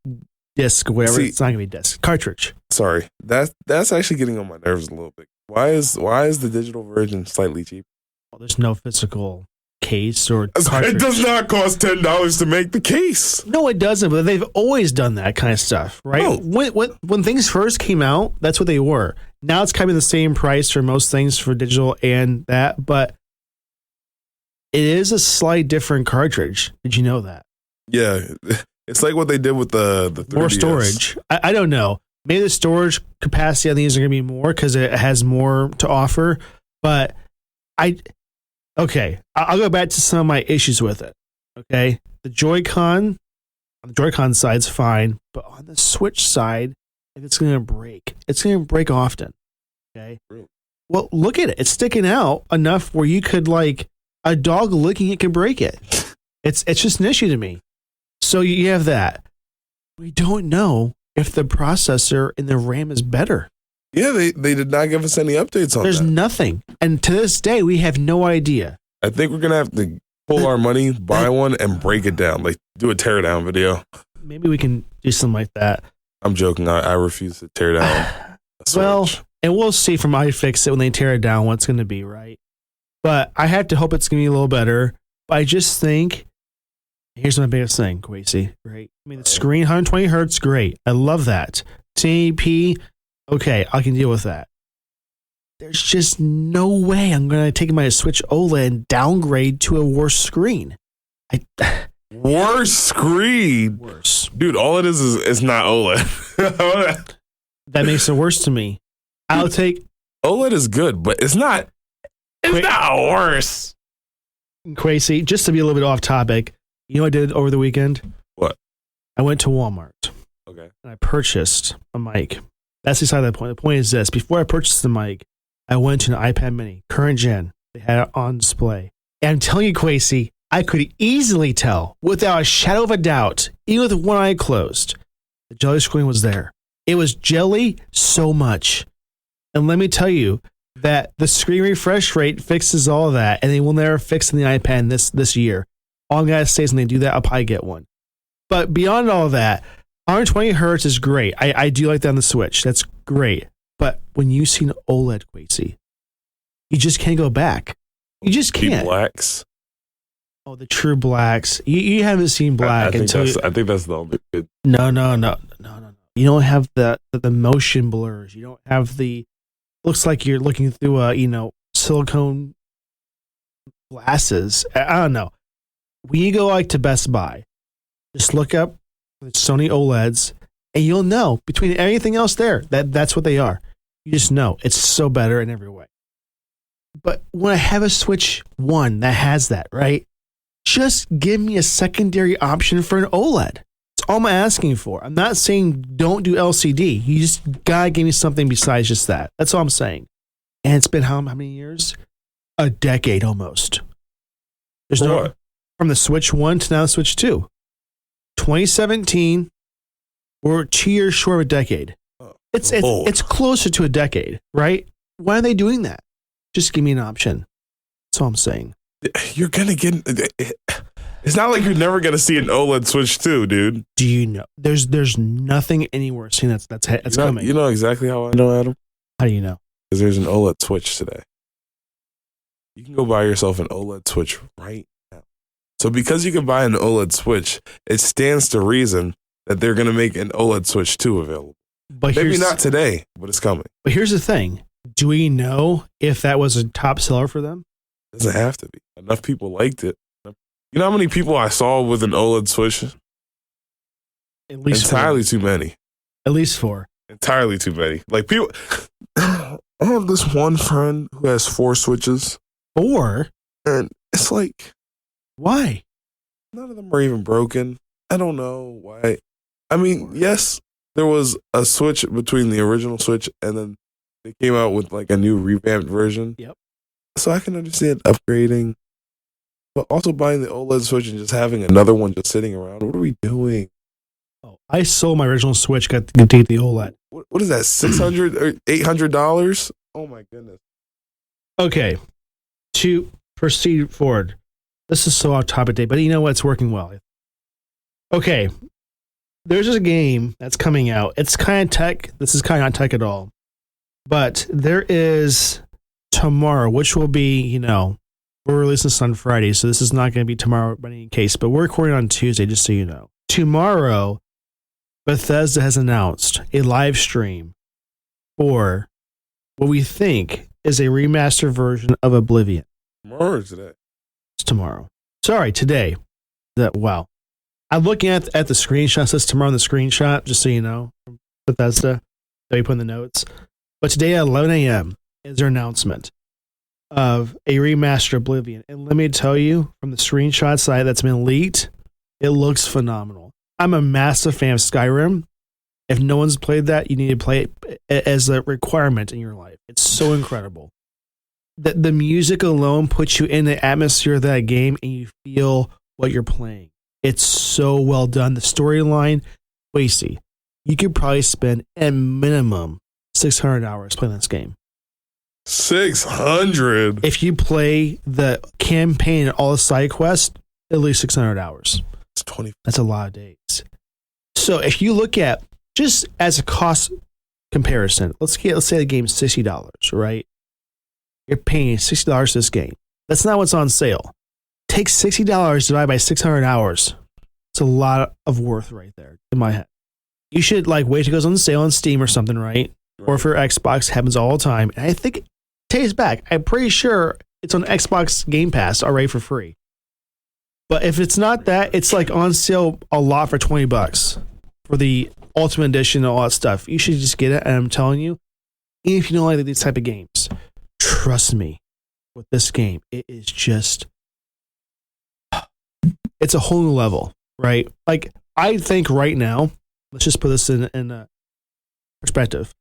disc, whatever. It's not going to be disc. Cartridge. Sorry. That's actually getting on my nerves a little bit. Why is the digital version slightly cheaper? Well, there's no physical case or cartridge. It does not cost $10 to make the case. No, it doesn't, but they've always done that kind of stuff, right? No. When things first came out, that's what they were. Now it's kind of the same price for most things for digital and that, but it is a slight different cartridge. Did you know that? Yeah. It's like what they did with the 3DS. More storage. I don't know. Maybe the storage capacity on these are going to be more because it has more to offer, but I'll go back to some of my issues with it. Okay. The Joy-Con, on the Joy-Con side's fine, but on the Switch side, if it's going to break, it's going to break often. Okay. Really? Well, look at it. It's sticking out enough where you could, like, a dog licking it can break it. It's just an issue to me. So you have that. We don't know if the processor and the RAM is better. Yeah, they did not give us any updates on that. There's nothing. And to this day, we have no idea. I think we're going to have to pull our money, buy one, and break it down. Like, do a teardown video. Maybe we can do something like that. I'm joking. I refuse to tear down. Well, and we'll see from iFixit when they tear it down what's going to be, right? But I have to hope it's going to be a little better. But I just think, here's my biggest thing, Kwesi, right? I mean, the screen, 120 hertz, great. I love that. 1080p, Okay, I can deal with that. There's just no way I'm going to take my Switch OLED and downgrade to a worse screen. Worse screen? Worse. Dude, all it is not OLED. That makes it worse to me. I'll take... OLED is good, but it's not worse. Quasi, just to be a little bit off topic, you know what I did over the weekend? What? I went to Walmart. Okay. And I purchased a mic. That's beside the point. The point is this. Before I purchased the mic, I went to an iPad mini, current gen. They had it on display. And I'm telling you, Quasi, I could easily tell, without a shadow of a doubt, even with one eye closed, the jelly screen was there. It was jelly so much. And let me tell you that the screen refresh rate fixes all of that, and they will never fix in the iPad this year. All I'm going to say is when they do that, I'll probably get one. But beyond all of that, 120 hertz is great. I do like that on the Switch. That's great. But when you see an OLED, Quasi, you just can't go back. You just can't. The blacks. Oh, the true blacks. You haven't seen black until... I think that's the only good... No. You don't have the motion blurs. You don't have the... Looks like you're looking through silicone glasses. I don't know. When you go to Best Buy, just look up the Sony OLEDs, and you'll know between everything else there that's what they are. You just know it's so better in every way. But when I have a Switch 1 that has that, right? Just give me a secondary option for an OLED. That's all I'm asking for. I'm not saying don't do LCD. You just gotta give me something besides just that. That's all I'm saying. And it's been how many years? A decade almost. There's no from the Switch 1 to now the Switch 2. 2017, we're 2 years short of a decade. It's closer to a decade, right? Why are they doing that? Just give me an option. That's all I'm saying. You're gonna get. It's not like you're never gonna see an OLED Switch 2, dude. Do you know? There's nothing anywhere seen that's coming. You know exactly how I know, Adam? How do you know? Because there's an OLED Switch today. You can go buy yourself an OLED Switch right now. So because you can buy an OLED Switch, it stands to reason that they're gonna make an OLED Switch 2 available. But maybe not today, but it's coming. But here's the thing. Do we know if that was a top seller for them? It doesn't have to be. Enough people liked it. You know how many people I saw with an OLED Switch? At least entirely 4. Too many. At least 4. Entirely too many. Like people, I have this one friend who has 4 Switches. 4? And it's like, why? None of them are even broken. I don't know why. I mean, yes, there was a switch between the original Switch and then they came out with like a new revamped version. Yep. So I can understand upgrading, but also buying the OLED Switch and just having another one just sitting around. What are we doing? Oh, I sold my original Switch, got to take the OLED. What is that, $600 or $800? Oh my goodness. Okay, to proceed forward. This is so off topic day, but you know what? It's working well. Okay, there's a game that's coming out. It's kind of tech. This is kind of not tech at all. But there is tomorrow, which will be, we're releasing this on Friday, so this is not going to be tomorrow by any case, but we're recording on Tuesday, just so you know. Tomorrow, Bethesda has announced a live stream for what we think is a remastered version of Oblivion. Tomorrow or today? It's tomorrow. Sorry, today. Wow. I'm looking at the screenshot. It says tomorrow on the screenshot, just so you know, from Bethesda that we put in the notes. But today at 11 a.m. is their announcement of a remastered Oblivion. And let me tell you, from the screenshot side that's been leaked, it looks phenomenal. I'm a massive fan of Skyrim. If no one's played that, you need to play it as a requirement in your life. It's so incredible. The music alone puts you in the atmosphere of that game and you feel what you're playing. It's so well done. The storyline, Wasty. You could probably spend a minimum 600 hours playing this game. 600? If you play the campaign and all the side quests, at least 600 hours. It's 20. That's a lot of days. So if you look at, just as a cost comparison, let's say the game's $60, right? You're paying $60 for this game. That's not what's on sale. Take $60 divided by 600 hours. It's a lot of worth right there in my head. You should wait till it goes on sale on Steam or something, right? or for Xbox, happens all the time. And I think, takes back, I'm pretty sure it's on Xbox Game Pass already for free. But if it's not that, it's like on sale a lot for $20 for the Ultimate Edition and all that stuff. You should just get it. And I'm telling you, even if you don't like these type of games, trust me, with this game, it is just, it's a whole new level, right? Like, I think right now, let's just put this in perspective.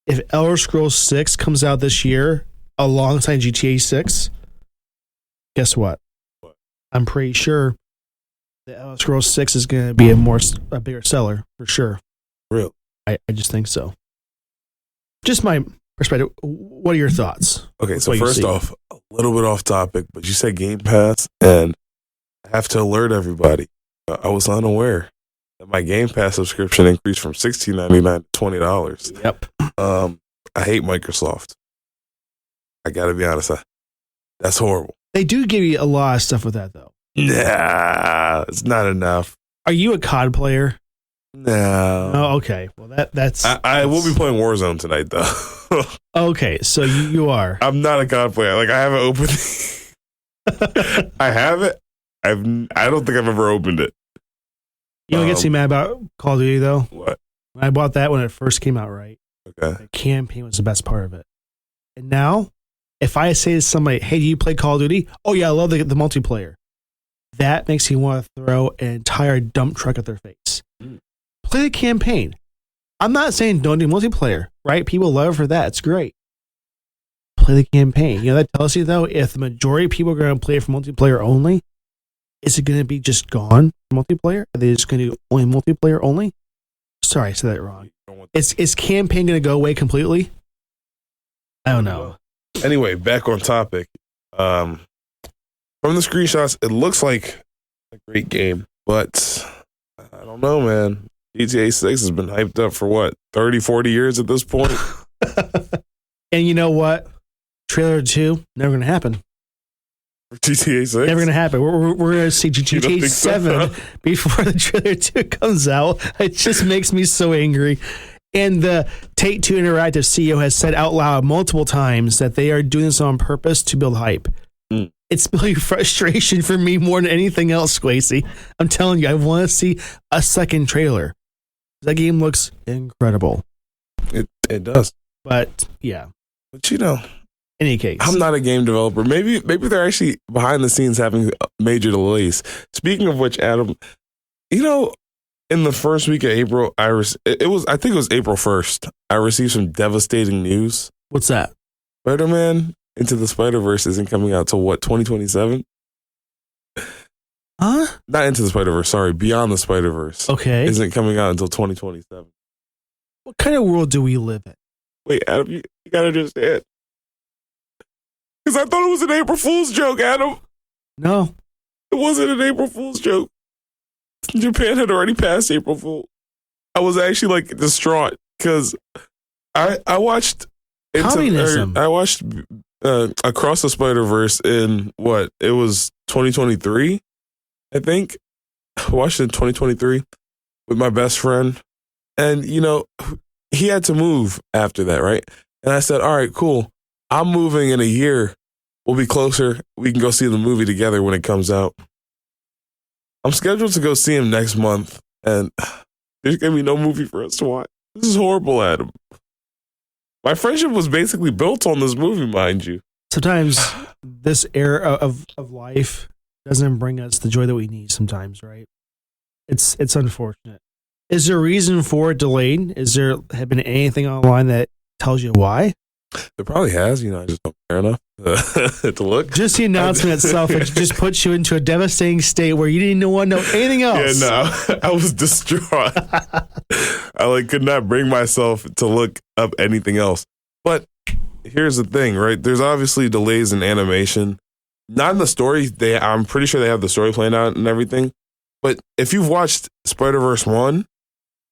If Elder Scrolls 6 comes out this year alongside GTA 6, guess what? I'm pretty sure the Elder Scrolls 6 is going to be a bigger seller for sure. Real. I just think so. Just my perspective. What are your thoughts? Okay, so first off, a little bit off topic, but you said Game Pass, and I have to alert everybody. I was unaware that my Game Pass subscription increased from $16.99 to $20. Yep. I hate Microsoft. I got to be honest. That's horrible. They do give you a lot of stuff with that, though. Nah, it's not enough. Are you a COD player? No. Oh, okay. Well, that's. I will be playing Warzone tonight, though. Okay, so you are. I'm not a COD player. Like, I haven't opened. I haven't. I don't think I've ever opened it. You don't get too mad about Call of Duty, though? What? I bought that when it first came out, right? Okay. The campaign was the best part of it. And now, if I say to somebody, hey, do you play Call of Duty? Oh, yeah, I love the multiplayer. That makes you want to throw an entire dump truck at their face. Play the campaign. I'm not saying don't do multiplayer, right? People love it for that. It's great. Play the campaign. You know, that tells you, though, if the majority of people are going to play it for multiplayer only, is it going to be just gone for multiplayer? Are they just going to do only multiplayer only? Sorry, I said that wrong. Is campaign going to go away completely? I don't know. Anyway, back on topic. From the screenshots, it looks like a great game, but I don't know, man. GTA 6 has been hyped up for what, 30, 40 years at this point? And you know what? Trailer 2, never going to happen. GTA 6? Never going to happen. We're going to see GTA 7 so? before the trailer 2 comes out. It just makes me so angry. And the Take-Two Interactive CEO has said out loud multiple times that they are doing this on purpose to build hype. It's building frustration for me more than anything else, Quasey. I'm telling you, I want to see a second trailer. That game looks incredible. It does. But, yeah. But, you know, any case. I'm not a game developer. Maybe they're actually behind the scenes having major delays. Speaking of which, Adam, you know, in the first week of April, I think it was April 1st, I received some devastating news. What's that? Spider-Man Into the Spider-Verse isn't coming out till what, 2027? Huh? Not Into the Spider-Verse, sorry, Beyond the Spider-Verse. Okay. Isn't coming out until 2027. What kind of world do we live in? Wait, Adam, you gotta understand. Because I thought it was an April Fool's joke, Adam. No. It wasn't an April Fool's joke. Japan had already passed April Fool. I was actually like distraught because I watched Communism. I watched Across the Spider-Verse in what? It was 2023, I think. I watched it in 2023 with my best friend. And, you know, he had to move after that, right? And I said, all right, cool. I'm moving in a year. We'll be closer. We can go see the movie together when it comes out. I'm scheduled to go see him next month, and there's going to be no movie for us to watch. This is horrible, Adam. My friendship was basically built on this movie, mind you. Sometimes this era of life doesn't bring us the joy that we need sometimes, right? It's unfortunate. Is there a reason for it delayed? Have been anything online that tells you why? There probably has, you know, I just don't care enough to look. Just the announcement itself, it just puts you into a devastating state where you didn't want to know anything else. Yeah, no, I was distraught. I could not bring myself to look up anything else. But here's the thing, right? There's obviously delays in animation. Not in the story. I'm pretty sure they have the story planned out and everything. But if you've watched Spider-Verse 1,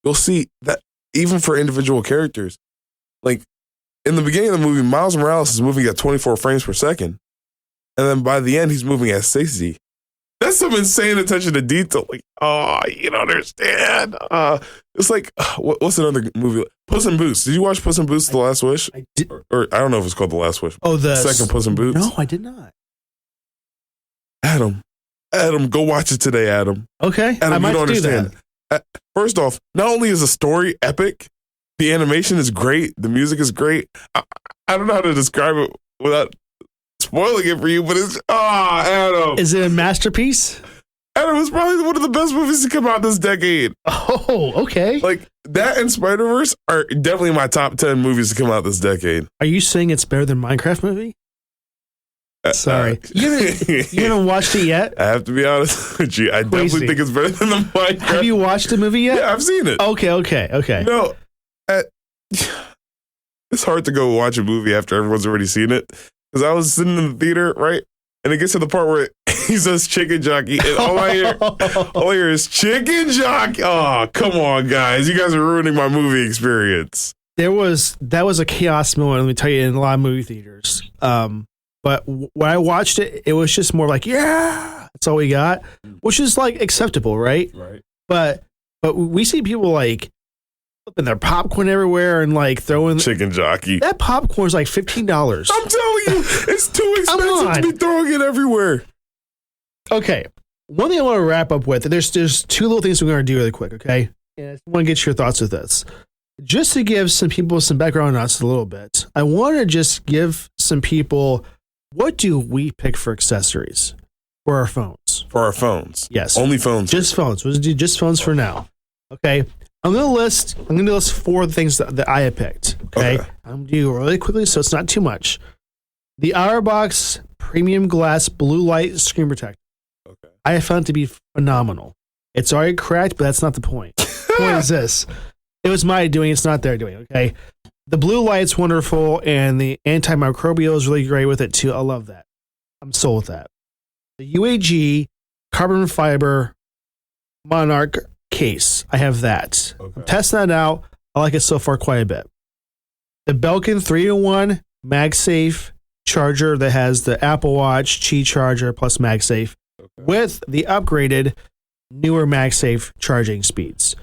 you'll see that even for individual characters, like, in the beginning of the movie, Miles Morales is moving at 24 frames per second. And then by the end, he's moving at 60. That's some insane attention to detail. Like, oh, you don't understand. It's like, what's another movie? Puss in Boots. Did you watch Puss in Boots: The Last Wish? I did. Or I don't know if it's called The Last Wish. Oh, the second Puss in Boots. No, I did not. Adam, go watch it today, Adam. Okay, Adam, I might you don't do understand. that. First off, not only is the story epic, the animation is great, the music is great. I don't know how to describe it without spoiling it for you, but it's Adam. Is it a masterpiece? Adam, it's probably one of the best movies to come out this decade. Oh, okay. Like that and Spider-Verse are definitely my top 10 movies to come out this decade. Are you saying it's better than Minecraft movie? Sorry. You haven't watched it yet? I have to be honest with you. I definitely think it's better than the Minecraft. Have you watched the movie yet? Yeah, I've seen it. Okay. No, it's hard to go watch a movie after everyone's already seen it. Because I was sitting in the theater, right? And it gets to the part where he says chicken jockey. And all I hear is chicken jockey. Oh, come on, guys. You guys are ruining my movie experience. That was a chaos moment, let me tell you, in a lot of movie theaters. But when I watched it, it was just more like, yeah, that's all we got, which is like acceptable, right? Right. But we see people like flipping their popcorn everywhere and like throwing chicken jockey. That popcorn is like $15. I'm telling you, it's too expensive to be throwing it everywhere. Okay. One thing I want to wrap up with, there's two little things we're going to do really quick, okay? And I want to get your thoughts with this. Just to give some people some background on us a little bit, I want to just give some people, what do we pick for accessories for our phones? For our phones? Yes. Only phones? Just phones. We'll do just phones for now. Okay. I'm going to list 4 things that I have picked. Okay. I'm going to do it really quickly so it's not too much. The OurBox Premium Glass Blue Light Screen Protector. Okay. I have found it to be phenomenal. It's already cracked, but that's not the point. The point is this. It was my doing, it's not their doing, okay? The blue light's wonderful, and the antimicrobial is really great with it, too. I love that. I'm sold with that. The UAG Carbon Fiber Monarch case. I have that. Okay. I'm testing that out. I like it so far quite a bit. The Belkin 3-in-1 MagSafe charger that has the Apple Watch Qi charger plus MagSafe with the upgraded newer MagSafe charging speeds.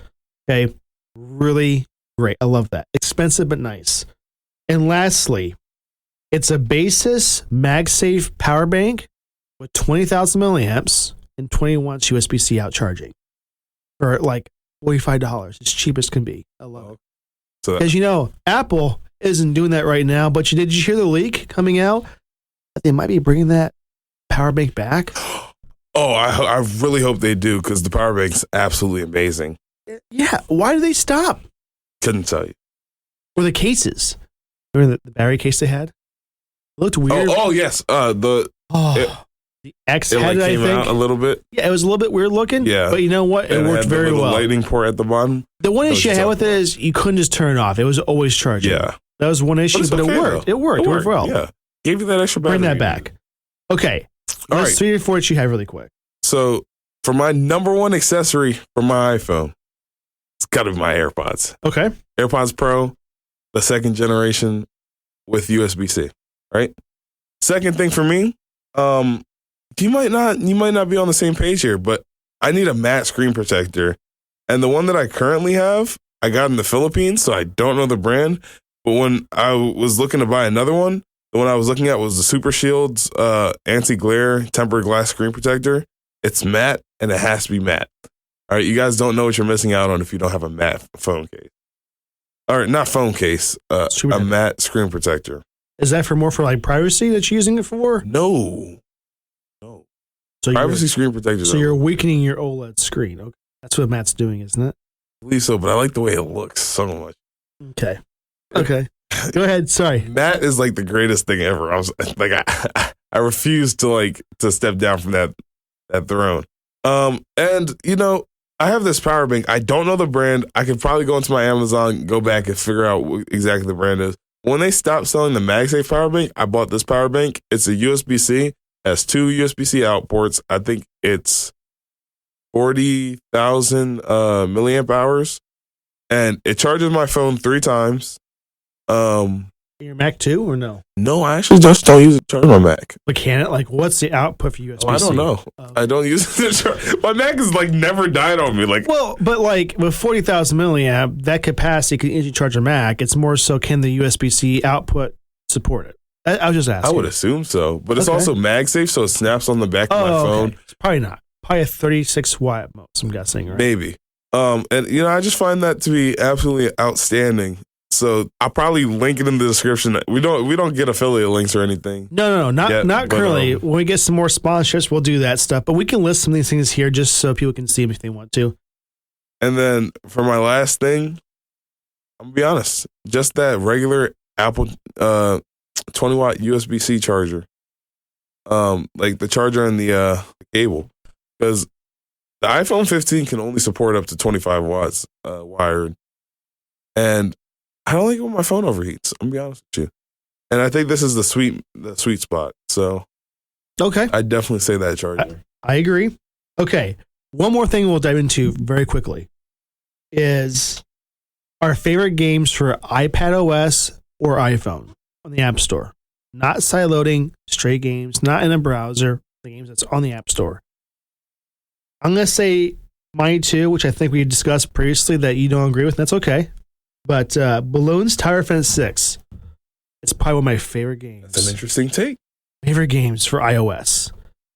Okay. Really great. I love that. Expensive but nice. And lastly, it's a Basis MagSafe power bank with 20,000 milliamps and 20 watts USB-C out charging for like $45. It's cheap as can be. I love it. Because Apple isn't doing that right now, but did you hear the leak coming out? They might be bringing that power bank back. Oh, I really hope they do, because the power bank's absolutely amazing. Yeah. Why did they stop? Couldn't tell you. Or the cases. Remember the battery case they had? It looked weird. Oh yes. The X it had like it, came I think. out a little bit. Yeah, it was a little bit weird looking. Yeah. But you know what? It worked very well. The lightning port at the bottom. The one issue I had with it is you couldn't just turn it off. It was always charging. Yeah. That was one issue, but it worked. It worked well. Yeah. Gave you that extra battery. Bring that back. Okay. All right. 3 or 4 that you have really quick. So for my number one accessory for my iPhone, it's got to be my AirPods. Okay. AirPods Pro, the second generation with USB-C, right? Second thing for me, you might not be on the same page here, but I need a matte screen protector. And the one that I currently have, I got in the Philippines, so I don't know the brand. But when I was looking to buy another one, the one I was looking at was the Super Shield's anti-glare tempered glass screen protector. It's matte, and it has to be matte. All right, you guys don't know what you're missing out on if you don't have a matte phone case. All right, not phone case, a matte screen protector. Is that for like privacy that you're using it for? No. So privacy screen protector. So you're weakening your OLED screen. Okay. That's what Matt's doing, isn't it? I believe so, but I like the way it looks so much. Okay. Go ahead. Sorry. Matte is like the greatest thing ever. I was like, I refuse to step down from that throne. And I have this power bank. I don't know the brand. I could probably go into my Amazon, go back and figure out what exactly the brand is. When they stopped selling the MagSafe power bank, I bought this power bank. It's a USB-C, has 2 USB-C out ports. I think it's 40,000 milliamp hours, and it charges my phone 3 times. Yeah, your Mac too, or no? No, I actually just don't use it to charge my Mac. But can it? Like, what's the output for USB-C? I don't know. I don't use it to charge. My Mac has like never died on me. Like, well, but like with 40,000 milliamp, that capacity can easily charge a Mac. It's more so can the USB-C output support it? I was just asking. I would assume so, but it's also MagSafe, so it snaps on the back of my phone. Okay. Probably not. Probably a 36 watt at most, I'm guessing, right? Maybe. And I just find that to be absolutely outstanding. So I'll probably link it in the description. We don't get affiliate links or anything. No, not currently. When we get some more sponsorships, we'll do that stuff. But we can list some of these things here just so people can see them if they want to. And then for my last thing, I'm gonna be honest, just that regular Apple 20 watt USB-C charger, like the charger and the cable, because the iPhone 15 can only support up to 25 watts wired, and I don't like it when my phone overheats. I'm gonna be honest with you, and I think this is the sweet spot. So, okay, I definitely say that charger. I agree. Okay, one more thing we'll dive into very quickly is our favorite games for iPad OS or iPhone on the App Store. Not side loading, straight games, not in a browser, the games that's on the App Store. I'm going to say mine too, which I think we discussed previously that you don't agree with, and that's okay. But Balloons Tower Defense 6, it's probably one of my favorite games. That's an interesting take. Favorite games for iOS.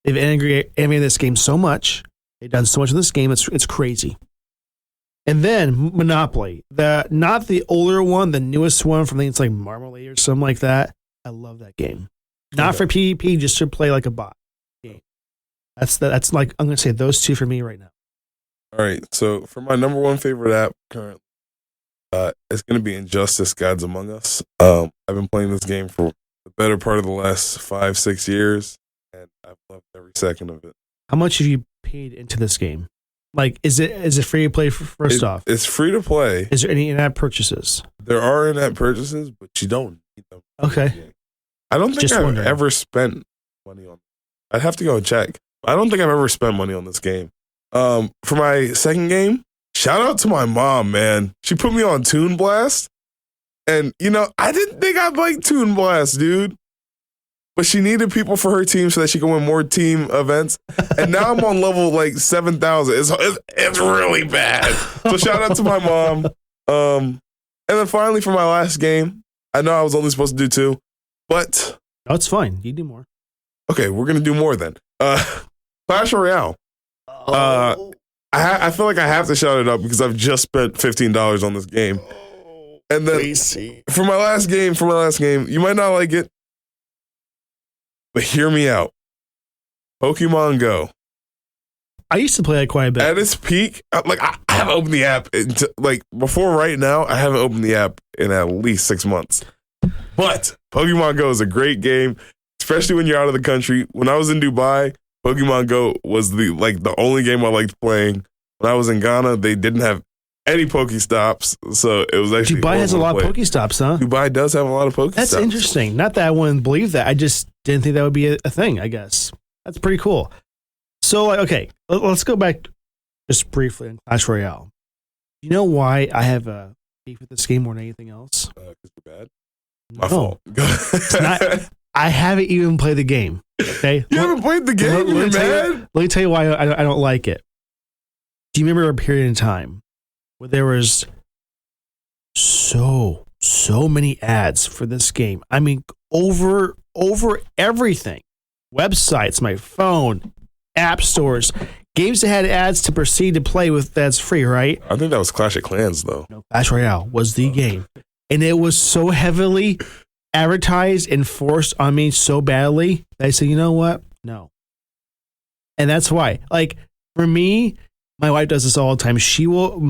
They've animated this game so much. They've done so much with this game, it's crazy. And then Monopoly, not the older one, the newest one from I think it's like Marmalade or something like that. I love that game. Not for PvP, just to play like a bot game. That's like I'm gonna say those two for me right now. All right, so for my number one favorite app currently, it's gonna be Injustice: Gods Among Us. I've been playing this game for the better part of the last 5-6 years, and I've loved every second of it. How much have you paid into this game? Like, is it free to play first off? It's free to play. Is there any in-app purchases? There are in-app purchases, but you don't need them. Okay. I don't think I've ever spent money on it. I'd have to go and check. I don't think I've ever spent money on this game. For my second game, shout out to my mom, man. She put me on Toon Blast. And, I didn't think I'd like Toon Blast, dude. But she needed people for her team so that she could win more team events. And now I'm on level like 7,000. It's really bad. So shout out to my mom. And then finally for my last game, I know I was only supposed to do 2, but no, it's fine. You do more. Okay, we're gonna do more then. Clash Royale. I feel like I have to shout it up because I've just spent $15 on this game. And then for my last game, you might not like it. But hear me out. Pokemon Go. I used to play that quite a bit. At its peak, I haven't opened the app. Before right now, I haven't opened the app in at least 6 months. But Pokemon Go is a great game, especially when you're out of the country. When I was in Dubai, Pokemon Go was the only game I liked playing. When I was in Ghana, they didn't have any Pokestops, so it was actually Dubai has a lot of Pokestops, huh? Dubai does have a lot of Pokestops. That's interesting. Not that I wouldn't believe that. I just didn't think that would be a thing, I guess. That's pretty cool. So, okay, let's go back just briefly in Clash Royale. You know why I have a beef with this game more than anything else? Because you're bad? My fault. It's not, I haven't even played the game, okay? You haven't played the game? You're mad? Let me tell you why I don't like it. Do you remember a period in time where there was so many ads for this game? I mean, over everything. Websites, my phone, app stores, games that had ads to proceed to play with that's free, right? I think that was Clash of Clans, though. No, Clash Royale was the game. And it was so heavily advertised and forced on me so badly that I said, you know what? No. And that's why. Like, for me, my wife does this all the time.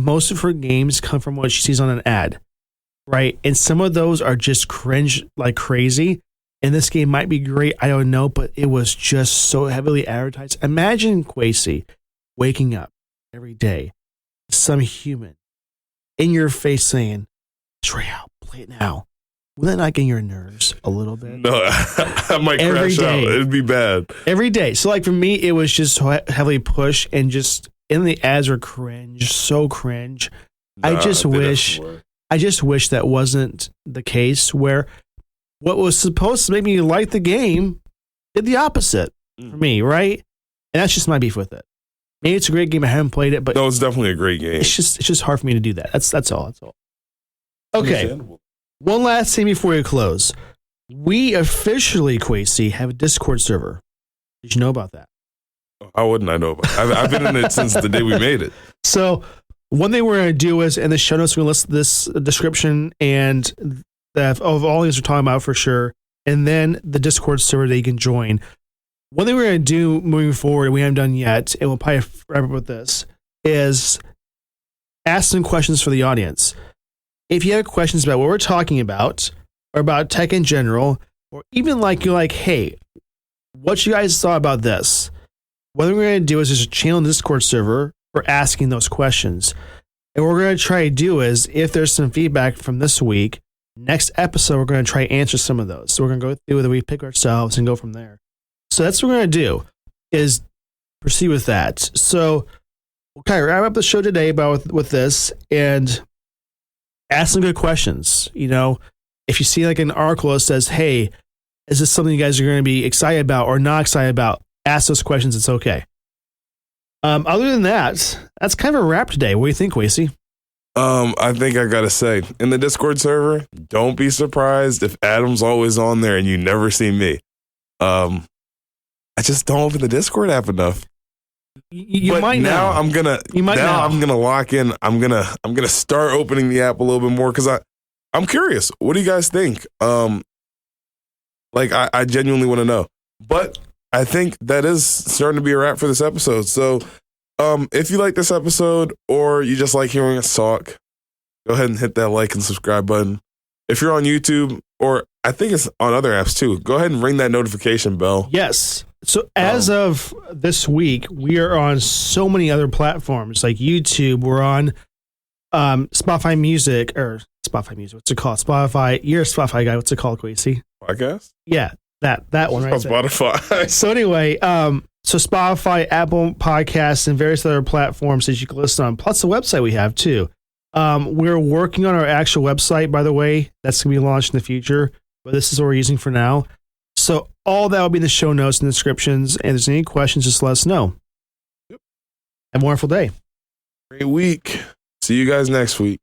Most of her games come from what she sees on an ad, right? And some of those are just cringe like crazy. And this game might be great, I don't know, but it was just so heavily advertised. Imagine Quasi waking up every day, some human in your face saying, Royale, play it now. Will that not get your nerves a little bit? No, I might crash out. It'd be bad. Every day. So, like, for me, it was just so heavily pushed and just, and the ads were cringe, so cringe. I just wish that wasn't the case where what was supposed to make me like the game did the opposite for me, right? And that's just my beef with it. Maybe it's a great game. I haven't played it, but no, it's definitely a great game. It's just hard for me to do that. That's all. Okay. One last thing before we close. We officially, Quasi, have a Discord server. Did you know about that? How wouldn't I know about it? I've been in it since the day we made it. So one thing we're going to do is in the show notes, we're going to list this description and of all these we're talking about for sure, and then the Discord server that you can join. One thing we're going to do moving forward, we haven't done yet, and we'll probably wrap up with this, is ask some questions for the audience. If you have questions about what we're talking about, or about tech in general, or even you're like, hey, what you guys thought about this? What we're going to do is just channel the Discord server for asking those questions. And what we're going to try to do is, if there's some feedback from this week, next episode, we're going to try to answer some of those. So we're going to go through whether we pick ourselves and go from there. So that's what we're going to do, is proceed with that. So we'll kind of wrap up the show today with this and ask some good questions. You know, if you see an article that says, hey, is this something you guys are going to be excited about or not excited about? Ask those questions. It's okay. Other than that, that's kind of a wrap today. What do you think, Quasi? I think I gotta say, in the Discord server, don't be surprised if Adam's always on there and you never see me. I just don't open the Discord app enough. You might now. I'm gonna lock in. I'm gonna start opening the app a little bit more because I'm curious. What do you guys think? I genuinely want to know. But I think that is starting to be a wrap for this episode. So, if you like this episode or you just like hearing us talk, go ahead and hit that like and subscribe button. If you're on YouTube, or I think it's on other apps too, go ahead and ring that notification bell. Yes. So as of this week, we are on so many other platforms like YouTube. We're on Spotify Music. What's it called? Spotify. You're a Spotify guy. What's it called, Quasi? Podcast? Yeah, that one right there. Spotify. So anyway, so Spotify, Apple Podcasts, and various other platforms that you can listen on, plus the website we have too. We're working on our actual website, by the way. That's going to be launched in the future, but this is what we're using for now. So all that will be in the show notes and descriptions. And if there's any questions, just let us know. Yep. Have a wonderful day. Great week. See you guys next week.